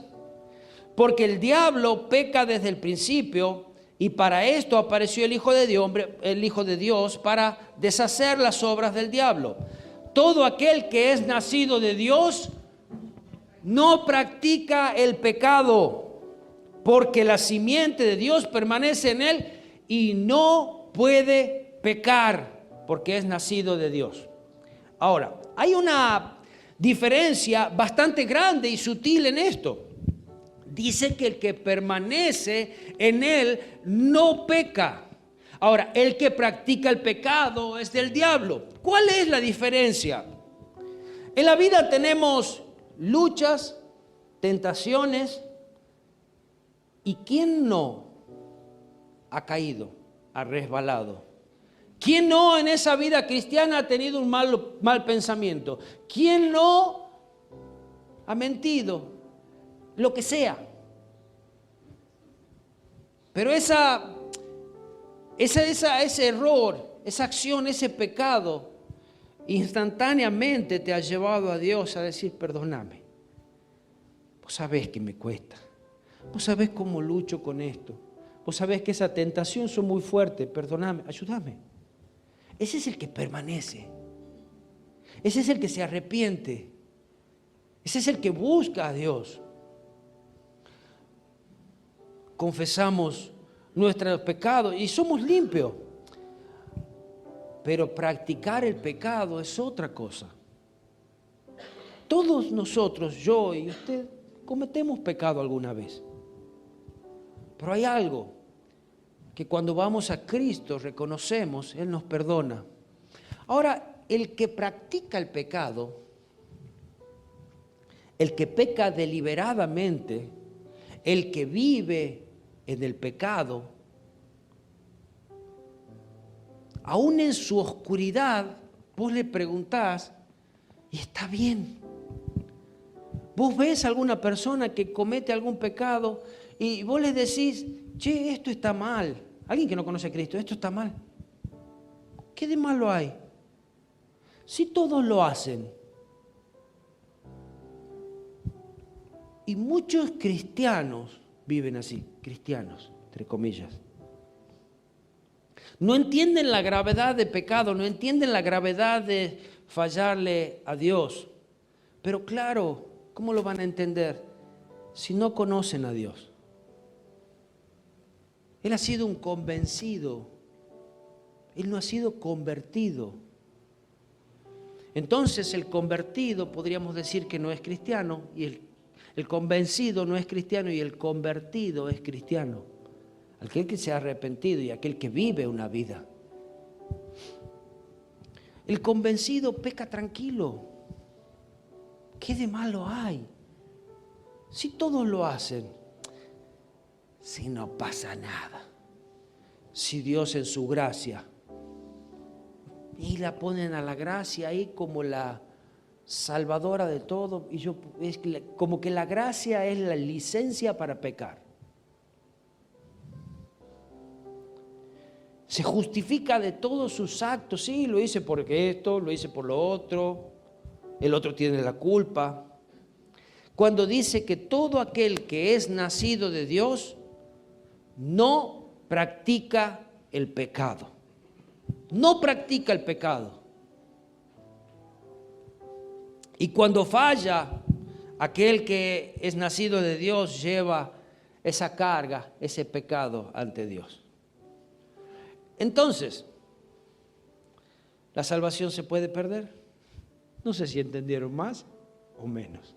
Porque el diablo peca desde el principio y para esto apareció el Hijo de Dios para deshacer las obras del diablo. Todo aquel que es nacido de Dios no practica el pecado, porque la simiente de Dios permanece en él y no puede pecar, porque es nacido de Dios. Ahora, hay una diferencia bastante grande y sutil en esto. Dice que el que permanece en él no peca. Ahora, el que practica el pecado es del diablo. ¿Cuál es la diferencia? En la vida tenemos luchas, tentaciones, ¿y quién no ha caído, ha resbalado? ¿Quién no en esa vida cristiana ha tenido un mal pensamiento? ¿Quién no ha mentido? Lo que sea. Pero ese error, esa acción, ese pecado, instantáneamente te ha llevado a Dios a decir, perdóname. Vos sabés que me cuesta. Vos sabés cómo lucho con esto. Vos sabés que esa tentación son muy fuerte. Perdóname, ayúdame. Ese es el que permanece. Ese es el que se arrepiente. Ese es el que busca a Dios. Confesamos nuestros pecados y somos limpios. Pero practicar el pecado es otra cosa. Todos nosotros, yo y usted, cometemos pecado alguna vez. Pero hay algo que cuando vamos a Cristo reconocemos, Él nos perdona. Ahora, el que practica el pecado, el que peca deliberadamente, el que vive en el pecado, aún en su oscuridad, vos le preguntás, y está bien. Vos ves a alguna persona que comete algún pecado y vos le decís, che, esto está mal. Alguien que no conoce a Cristo, esto está mal. ¿Qué de malo hay? Si todos lo hacen. Y muchos cristianos viven así, cristianos, entre comillas. No entienden la gravedad del pecado, no entienden la gravedad de fallarle a Dios. Pero claro, ¿cómo lo van a entender si no conocen a Dios? Él ha sido un convencido, él no ha sido convertido. Entonces el convertido podríamos decir que no es cristiano y el convencido no es cristiano y el convertido es cristiano. Aquel que se ha arrepentido y aquel que vive una vida. El convencido peca tranquilo. ¿Qué de malo hay? Si todos lo hacen, si no pasa nada. Si Dios en su gracia, y la ponen a la gracia ahí como la salvadora de todo, y es como que la gracia es la licencia para pecar. Se justifica de todos sus actos. Sí, lo hice porque esto, lo hice por lo otro, el otro tiene la culpa. Cuando dice que todo aquel que es nacido de Dios no practica el pecado. No practica el pecado. Y cuando falla, aquel que es nacido de Dios lleva esa carga, ese pecado ante Dios. Entonces, ¿la salvación se puede perder? No sé si entendieron más o menos.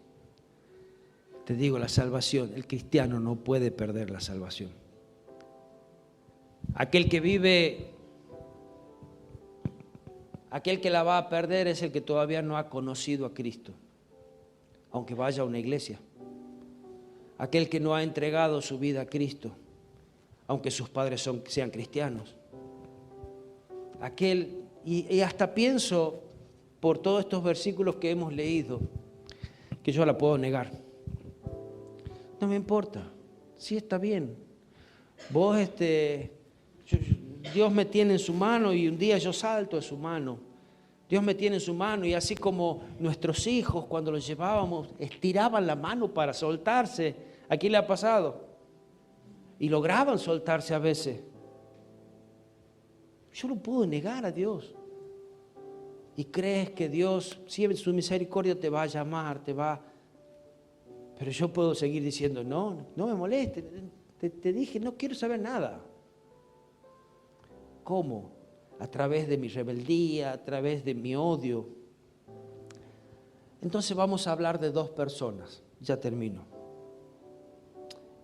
Te digo, la salvación, el cristiano no puede perder la salvación. Aquel que la va a perder es el que todavía no ha conocido a Cristo, aunque vaya a una iglesia, aquel que no ha entregado su vida a Cristo, aunque sus padres sean cristianos. Y hasta pienso, por todos estos versículos que hemos leído, que yo la puedo negar. No me importa, sí está bien. Dios me tiene en su mano y un día yo salto de su mano. Dios me tiene en su mano y así como nuestros hijos cuando los llevábamos estiraban la mano para soltarse. ¿A quién le ha pasado? Y lograban soltarse a veces. Yo no puedo negar a Dios. Y crees que Dios, si en su misericordia te va a llamar, pero yo puedo seguir diciendo, no me moleste. Te dije, no quiero saber nada. ¿Cómo? A través de mi rebeldía, a través de mi odio. Entonces vamos a hablar de dos personas. Ya termino.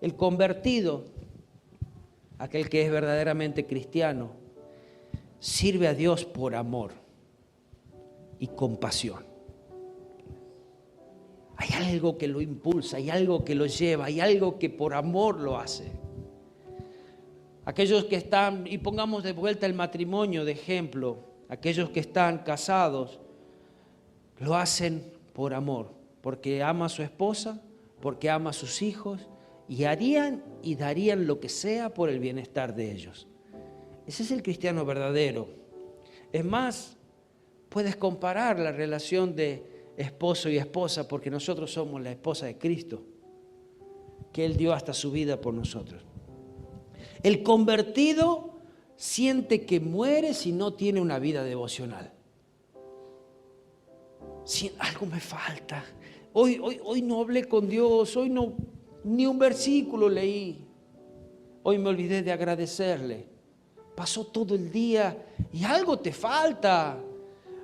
El convertido, aquel que es verdaderamente cristiano, sirve a Dios por amor y compasión. Hay algo que lo impulsa, hay algo que lo lleva, hay algo que por amor lo hace. Aquellos que están, y pongamos de vuelta el matrimonio de ejemplo, aquellos que están casados, lo hacen por amor, porque ama a su esposa, porque ama a sus hijos, y harían y darían lo que sea por el bienestar de ellos. Ese es el cristiano verdadero. Es más, puedes comparar la relación de esposo y esposa, porque nosotros somos la esposa de Cristo, que Él dio hasta su vida por nosotros. El convertido siente que muere si no tiene una vida devocional. Si algo me falta. Hoy no hablé con Dios, hoy no, ni un versículo leí. Hoy me olvidé de agradecerle. Pasó todo el día y algo te falta.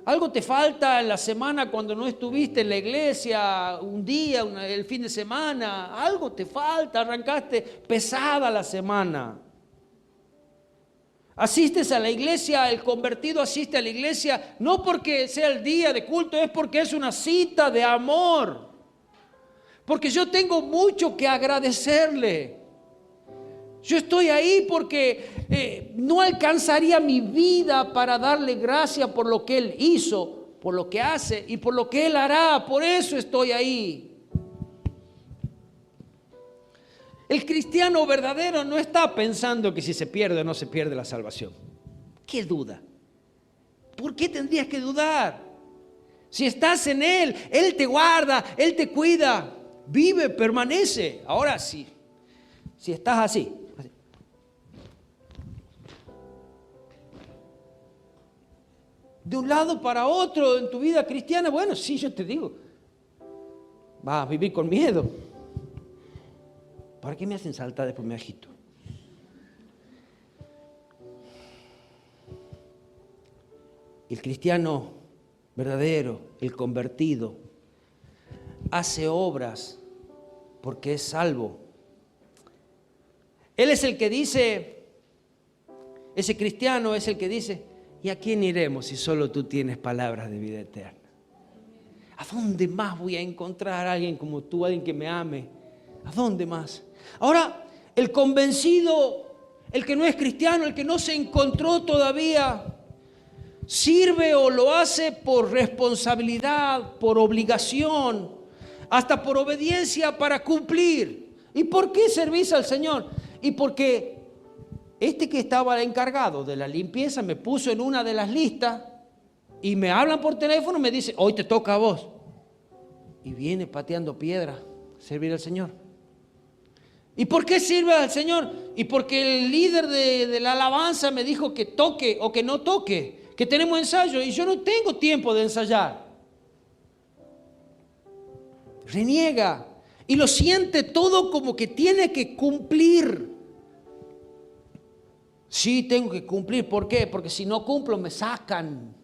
Algo te falta en la semana cuando no estuviste en la iglesia, un día, el fin de semana. Algo te falta, arrancaste pesada la semana. Asistes a la iglesia, el convertido asiste a la iglesia no porque sea el día de culto, es porque es una cita de amor. Porque yo tengo mucho que agradecerle. Yo estoy ahí porque no alcanzaría mi vida para darle gracias por lo que Él hizo, por lo que hace y por lo que Él hará. Por eso estoy ahí. El cristiano verdadero no está pensando que si se pierde o no se pierde la salvación. ¿Qué duda? ¿Por qué tendrías que dudar? Si estás en Él, Él te guarda, Él te cuida, vive, permanece. Ahora sí, si estás así, de un lado para otro en tu vida cristiana, bueno, sí, yo te digo, vas a vivir con miedo. ¿Para qué me hacen saltar después me agito? El cristiano verdadero, el convertido, hace obras porque es salvo. Él es el que dice, ese cristiano es el que dice, ¿y a quién iremos si solo tú tienes palabras de vida eterna? ¿A dónde más voy a encontrar a alguien como tú, alguien que me ame? ¿A dónde más? Ahora, el convencido, el que no es cristiano, el que no se encontró todavía, sirve o lo hace por responsabilidad, por obligación, hasta por obediencia para cumplir. ¿Y por qué servís al Señor? Y porque este que estaba encargado de la limpieza me puso en una de las listas y me hablan por teléfono y me dice, hoy te toca a vos. Y viene pateando piedra, servir al Señor. ¿Y por qué sirve al Señor? Y porque el líder de la alabanza me dijo que toque o que no toque, que tenemos ensayo y yo no tengo tiempo de ensayar. Reniega y lo siente todo como que tiene que cumplir. Sí, tengo que cumplir. ¿Por qué? Porque si no cumplo me sacan.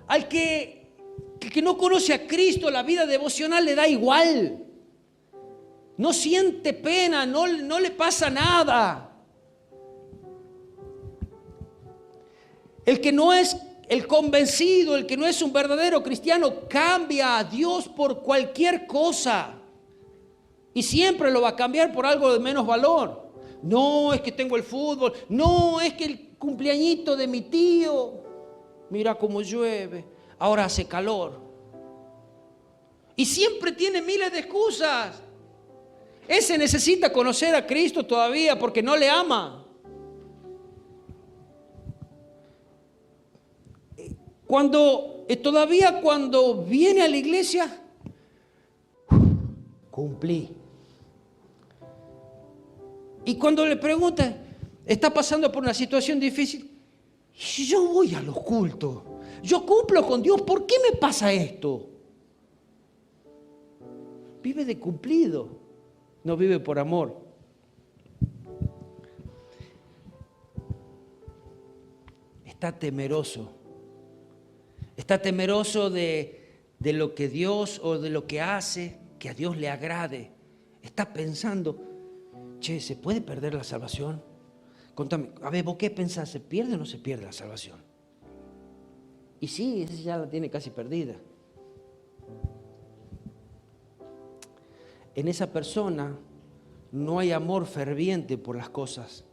Al que no conoce a Cristo, la vida devocional le da igual. No siente pena, no le pasa nada. El que no es el convencido, el que no es un verdadero cristiano, cambia a Dios por cualquier cosa. Y siempre lo va a cambiar por algo de menos valor. No, es que tengo el fútbol. No, es que el cumpleañito de mi tío. Mira cómo llueve. Ahora hace calor. Y siempre tiene miles de excusas. Ese necesita conocer a Cristo todavía porque no le ama. Todavía cuando viene a la iglesia, cumplí. Y cuando le preguntan, está pasando por una situación difícil, yo voy a los cultos, yo cumplo con Dios, ¿por qué me pasa esto? Vive de cumplido, no vive por amor. Está temeroso de lo que Dios o de lo que hace, que a Dios le agrade. Está pensando, che, ¿se puede perder la salvación? Contame, a ver, ¿vos qué pensás? ¿Se pierde o no se pierde la salvación? Y sí, esa ya la tiene casi perdida. En esa persona no hay amor ferviente por las cosas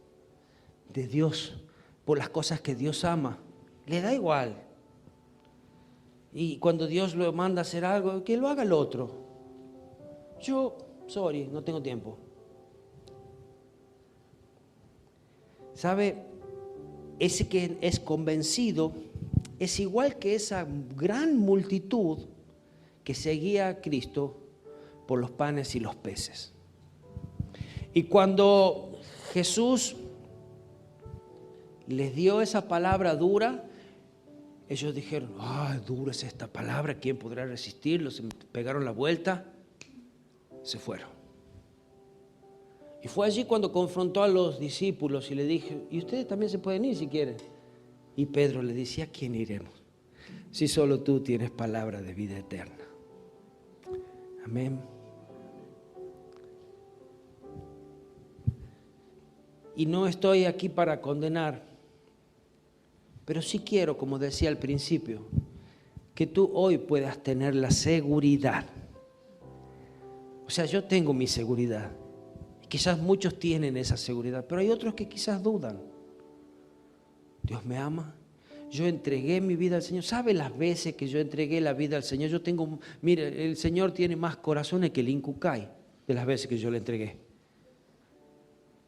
de Dios, por las cosas que Dios ama. Le da igual. Y cuando Dios lo manda a hacer algo, que lo haga el otro. Yo, no tengo tiempo. ¿Sabe? Ese que es convencido es igual que esa gran multitud que seguía a Cristo por los panes y los peces. Y cuando Jesús les dio esa palabra dura, ellos dijeron, dura es esta palabra, ¿quién podrá resistirlo? Se pegaron la vuelta, se fueron. Y fue allí cuando confrontó a los discípulos y le dije, y ustedes también se pueden ir si quieren. Y Pedro le decía, ¿a quién iremos? Si solo tú tienes palabra de vida eterna. Amén. Y no estoy aquí para condenar, pero sí quiero, como decía al principio, que tú hoy puedas tener la seguridad. O sea, yo tengo mi seguridad. Quizás muchos tienen esa seguridad, pero hay otros que quizás dudan. Dios me ama. Yo entregué mi vida al Señor. ¿Sabe las veces que yo entregué la vida al Señor? Mire, el Señor tiene más corazones que el Incucay de las veces que yo le entregué.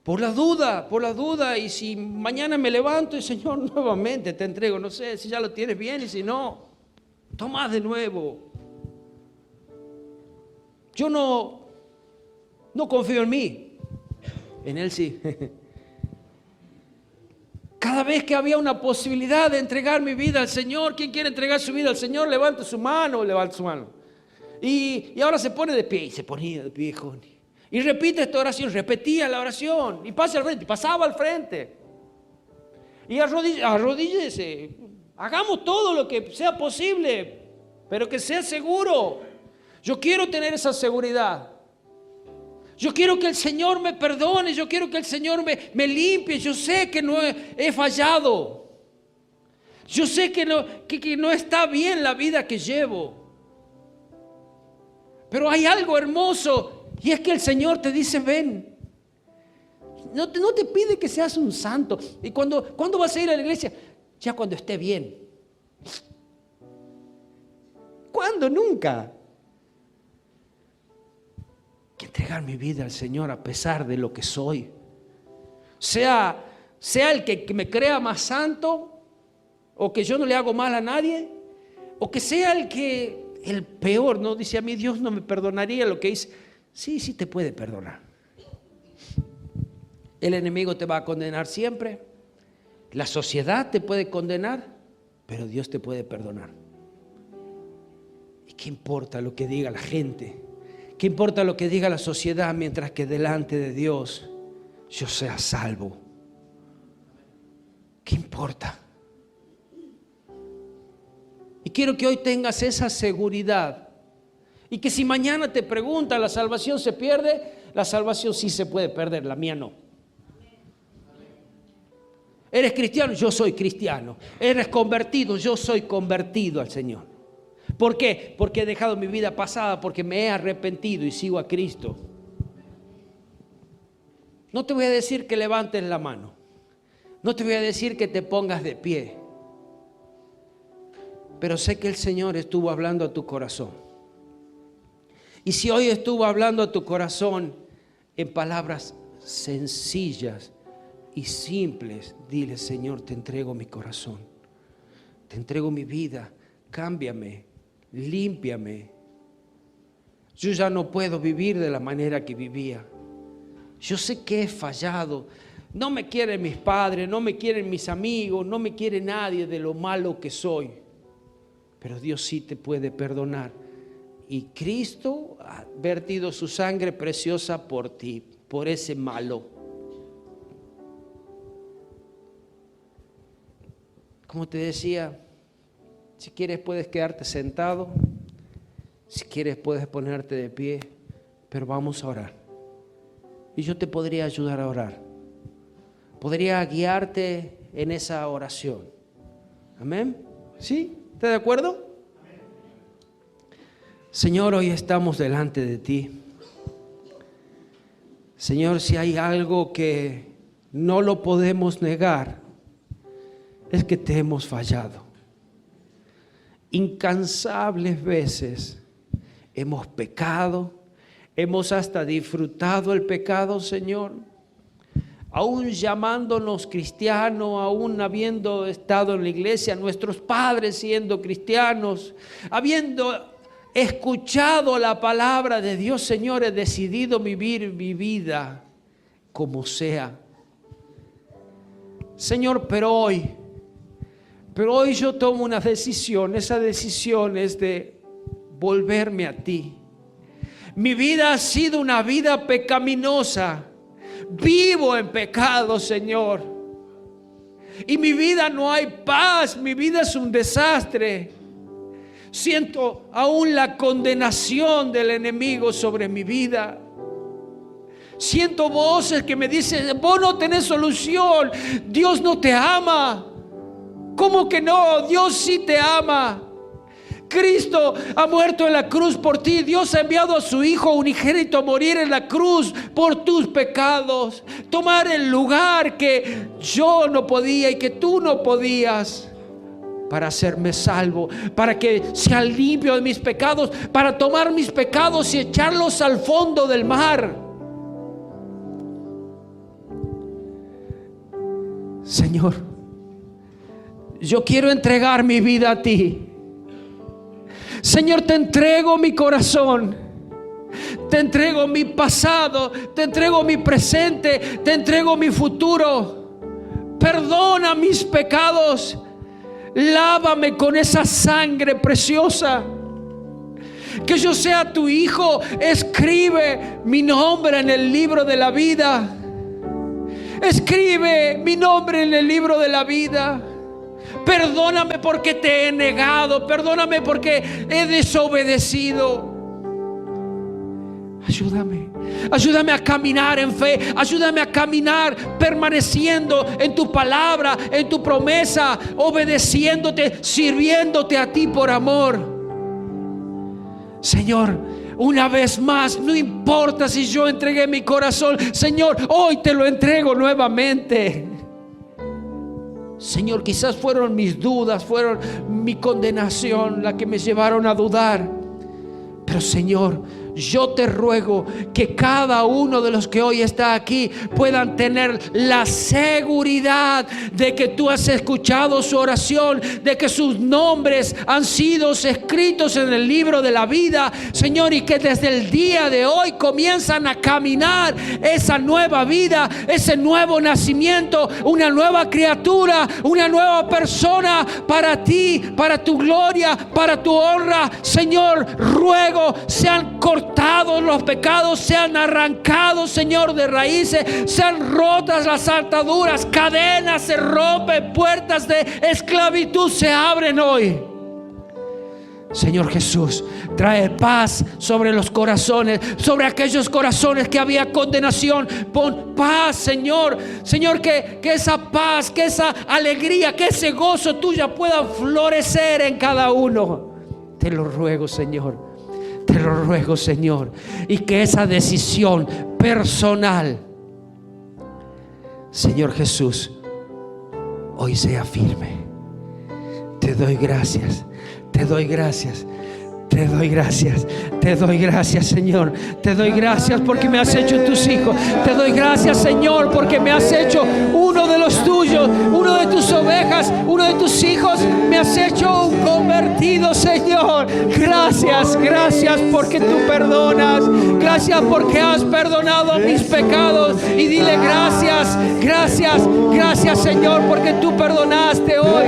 Por la duda, y si mañana me levanto y Señor, nuevamente te entrego, no sé si ya lo tienes bien y si no, toma de nuevo. Yo no confío en mí, en Él sí. Cada vez que había una posibilidad de entregar mi vida al Señor, ¿quién quiere entregar su vida al Señor? Levante su mano. Y ahora se pone de pie, y se ponía de pie, Joni. Y repite esta oración, repetía la oración, y pasa al frente, pasaba al frente. Y arrodíllese, hagamos todo lo que sea posible, pero que sea seguro. Yo quiero tener esa seguridad. Yo quiero que el Señor me perdone, yo quiero que el Señor me limpie. Yo sé que no he fallado. Yo sé que no está bien la vida que llevo. Pero hay algo hermoso. Y es que el Señor te dice, ven. No te pide que seas un santo. ¿Y cuándo vas a ir a la iglesia? Ya cuando esté bien. ¿Cuándo? Nunca. Que entregar mi vida al Señor a pesar de lo que soy. Sea el que me crea más santo, o que yo no le hago mal a nadie, o que sea el peor, ¿no? Dice, a mí Dios no me perdonaría lo que hice. Sí te puede perdonar. El enemigo te va a condenar siempre. La sociedad te puede condenar, pero Dios te puede perdonar. ¿Y qué importa lo que diga la gente? ¿Qué importa lo que diga la sociedad mientras que delante de Dios yo sea salvo? ¿Qué importa? Y quiero que hoy tengas esa seguridad. Y que si mañana te preguntan, ¿la salvación se pierde? La salvación sí se puede perder, la mía no. ¿Eres cristiano? Yo soy cristiano. ¿Eres convertido? Yo soy convertido al Señor. ¿Por qué? Porque he dejado mi vida pasada, porque me he arrepentido y sigo a Cristo. No te voy a decir que levantes la mano. No te voy a decir que te pongas de pie. Pero sé que el Señor estuvo hablando a tu corazón. Y si hoy estuvo hablando a tu corazón en palabras sencillas y simples, dile: Señor, te entrego mi corazón, te entrego mi vida, cámbiame, límpiame. Yo ya no puedo vivir de la manera que vivía. Yo sé que he fallado. No me quieren mis padres, no me quieren mis amigos, no me quiere nadie de lo malo que soy. Pero Dios sí te puede perdonar. Y Cristo ha vertido su sangre preciosa por ti, por ese malo. Como te decía, si quieres puedes quedarte sentado, si quieres puedes ponerte de pie, pero vamos a orar. Y yo te podría ayudar a orar. Podría guiarte en esa oración. Amén. ¿Sí? ¿Estás de acuerdo? Señor, hoy estamos delante de ti. Señor, si hay algo que no lo podemos negar, es que te hemos fallado. Incansables veces hemos pecado, hemos hasta disfrutado el pecado, Señor. Aún llamándonos cristianos, aún habiendo estado en la iglesia, nuestros padres siendo cristianos, habiendo escuchado la palabra de Dios, Señor, he decidido vivir mi vida como sea. Señor, pero hoy yo tomo una decisión. Esa decisión es de volverme a ti. Mi vida ha sido una vida pecaminosa. Vivo en pecado, Señor. Y mi vida no hay paz, mi vida es un desastre. Siento aún la condenación del enemigo sobre mi vida. Siento voces que me dicen: vos no tenés solución, Dios no te ama. ¿Cómo que no? Dios sí te ama. Cristo ha muerto en la cruz por ti. Dios ha enviado a su Hijo unigénito a morir en la cruz por tus pecados, tomar el lugar que yo no podía y que tú no podías, para hacerme salvo, para que sea limpio de mis pecados, para tomar mis pecados y echarlos al fondo del mar. Señor, yo quiero entregar mi vida a ti. Señor, te entrego mi corazón, te entrego mi pasado, te entrego mi presente, te entrego mi futuro. Perdona mis pecados, lávame con esa sangre preciosa. Que yo sea tu hijo, escribe mi nombre en el libro de la vida. Escribe mi nombre en el libro de la vida. Perdóname porque te he negado. Perdóname porque he desobedecido. Ayúdame a caminar en fe. Ayúdame a caminar permaneciendo en tu palabra, en tu promesa, obedeciéndote, sirviéndote a ti por amor. Señor, una vez más, no importa si yo entregué mi corazón, Señor, hoy te lo entrego nuevamente. Señor, quizás fueron mis dudas, fueron mi condenación la que me llevaron a dudar. Pero Señor, yo te ruego que cada uno de los que hoy está aquí puedan tener la seguridad de que tú has escuchado su oración, de que sus nombres han sido escritos en el libro de la vida, Señor, y que desde el día de hoy comienzan a caminar esa nueva vida, ese nuevo nacimiento, una nueva criatura, una nueva persona para ti, para tu gloria, para tu honra. Señor, ruego sean cortados los pecados, sean arrancados, Señor, de raíces, sean rotas las ataduras, cadenas se rompen, puertas de esclavitud se abren hoy. Señor Jesús, trae paz sobre los corazones, sobre aquellos corazones que había condenación. Pon paz, Señor. Señor, que esa paz, que esa alegría, que ese gozo tuya pueda florecer en cada uno. Te lo ruego, Señor. Te lo ruego, Señor. Y que esa decisión personal Señor Jesús, hoy sea firme. Te doy gracias, te doy gracias. Te doy gracias, te doy gracias, Señor. Te doy gracias porque me has hecho tus hijos. Te doy gracias, Señor, porque me has hecho uno de los tuyos, uno de tus ovejas, uno de tus hijos. Me has hecho un convertido, Señor. Gracias, gracias porque tú perdonas. Gracias porque has perdonado mis pecados. Y dile gracias, gracias, gracias, Señor, porque tú perdonaste hoy.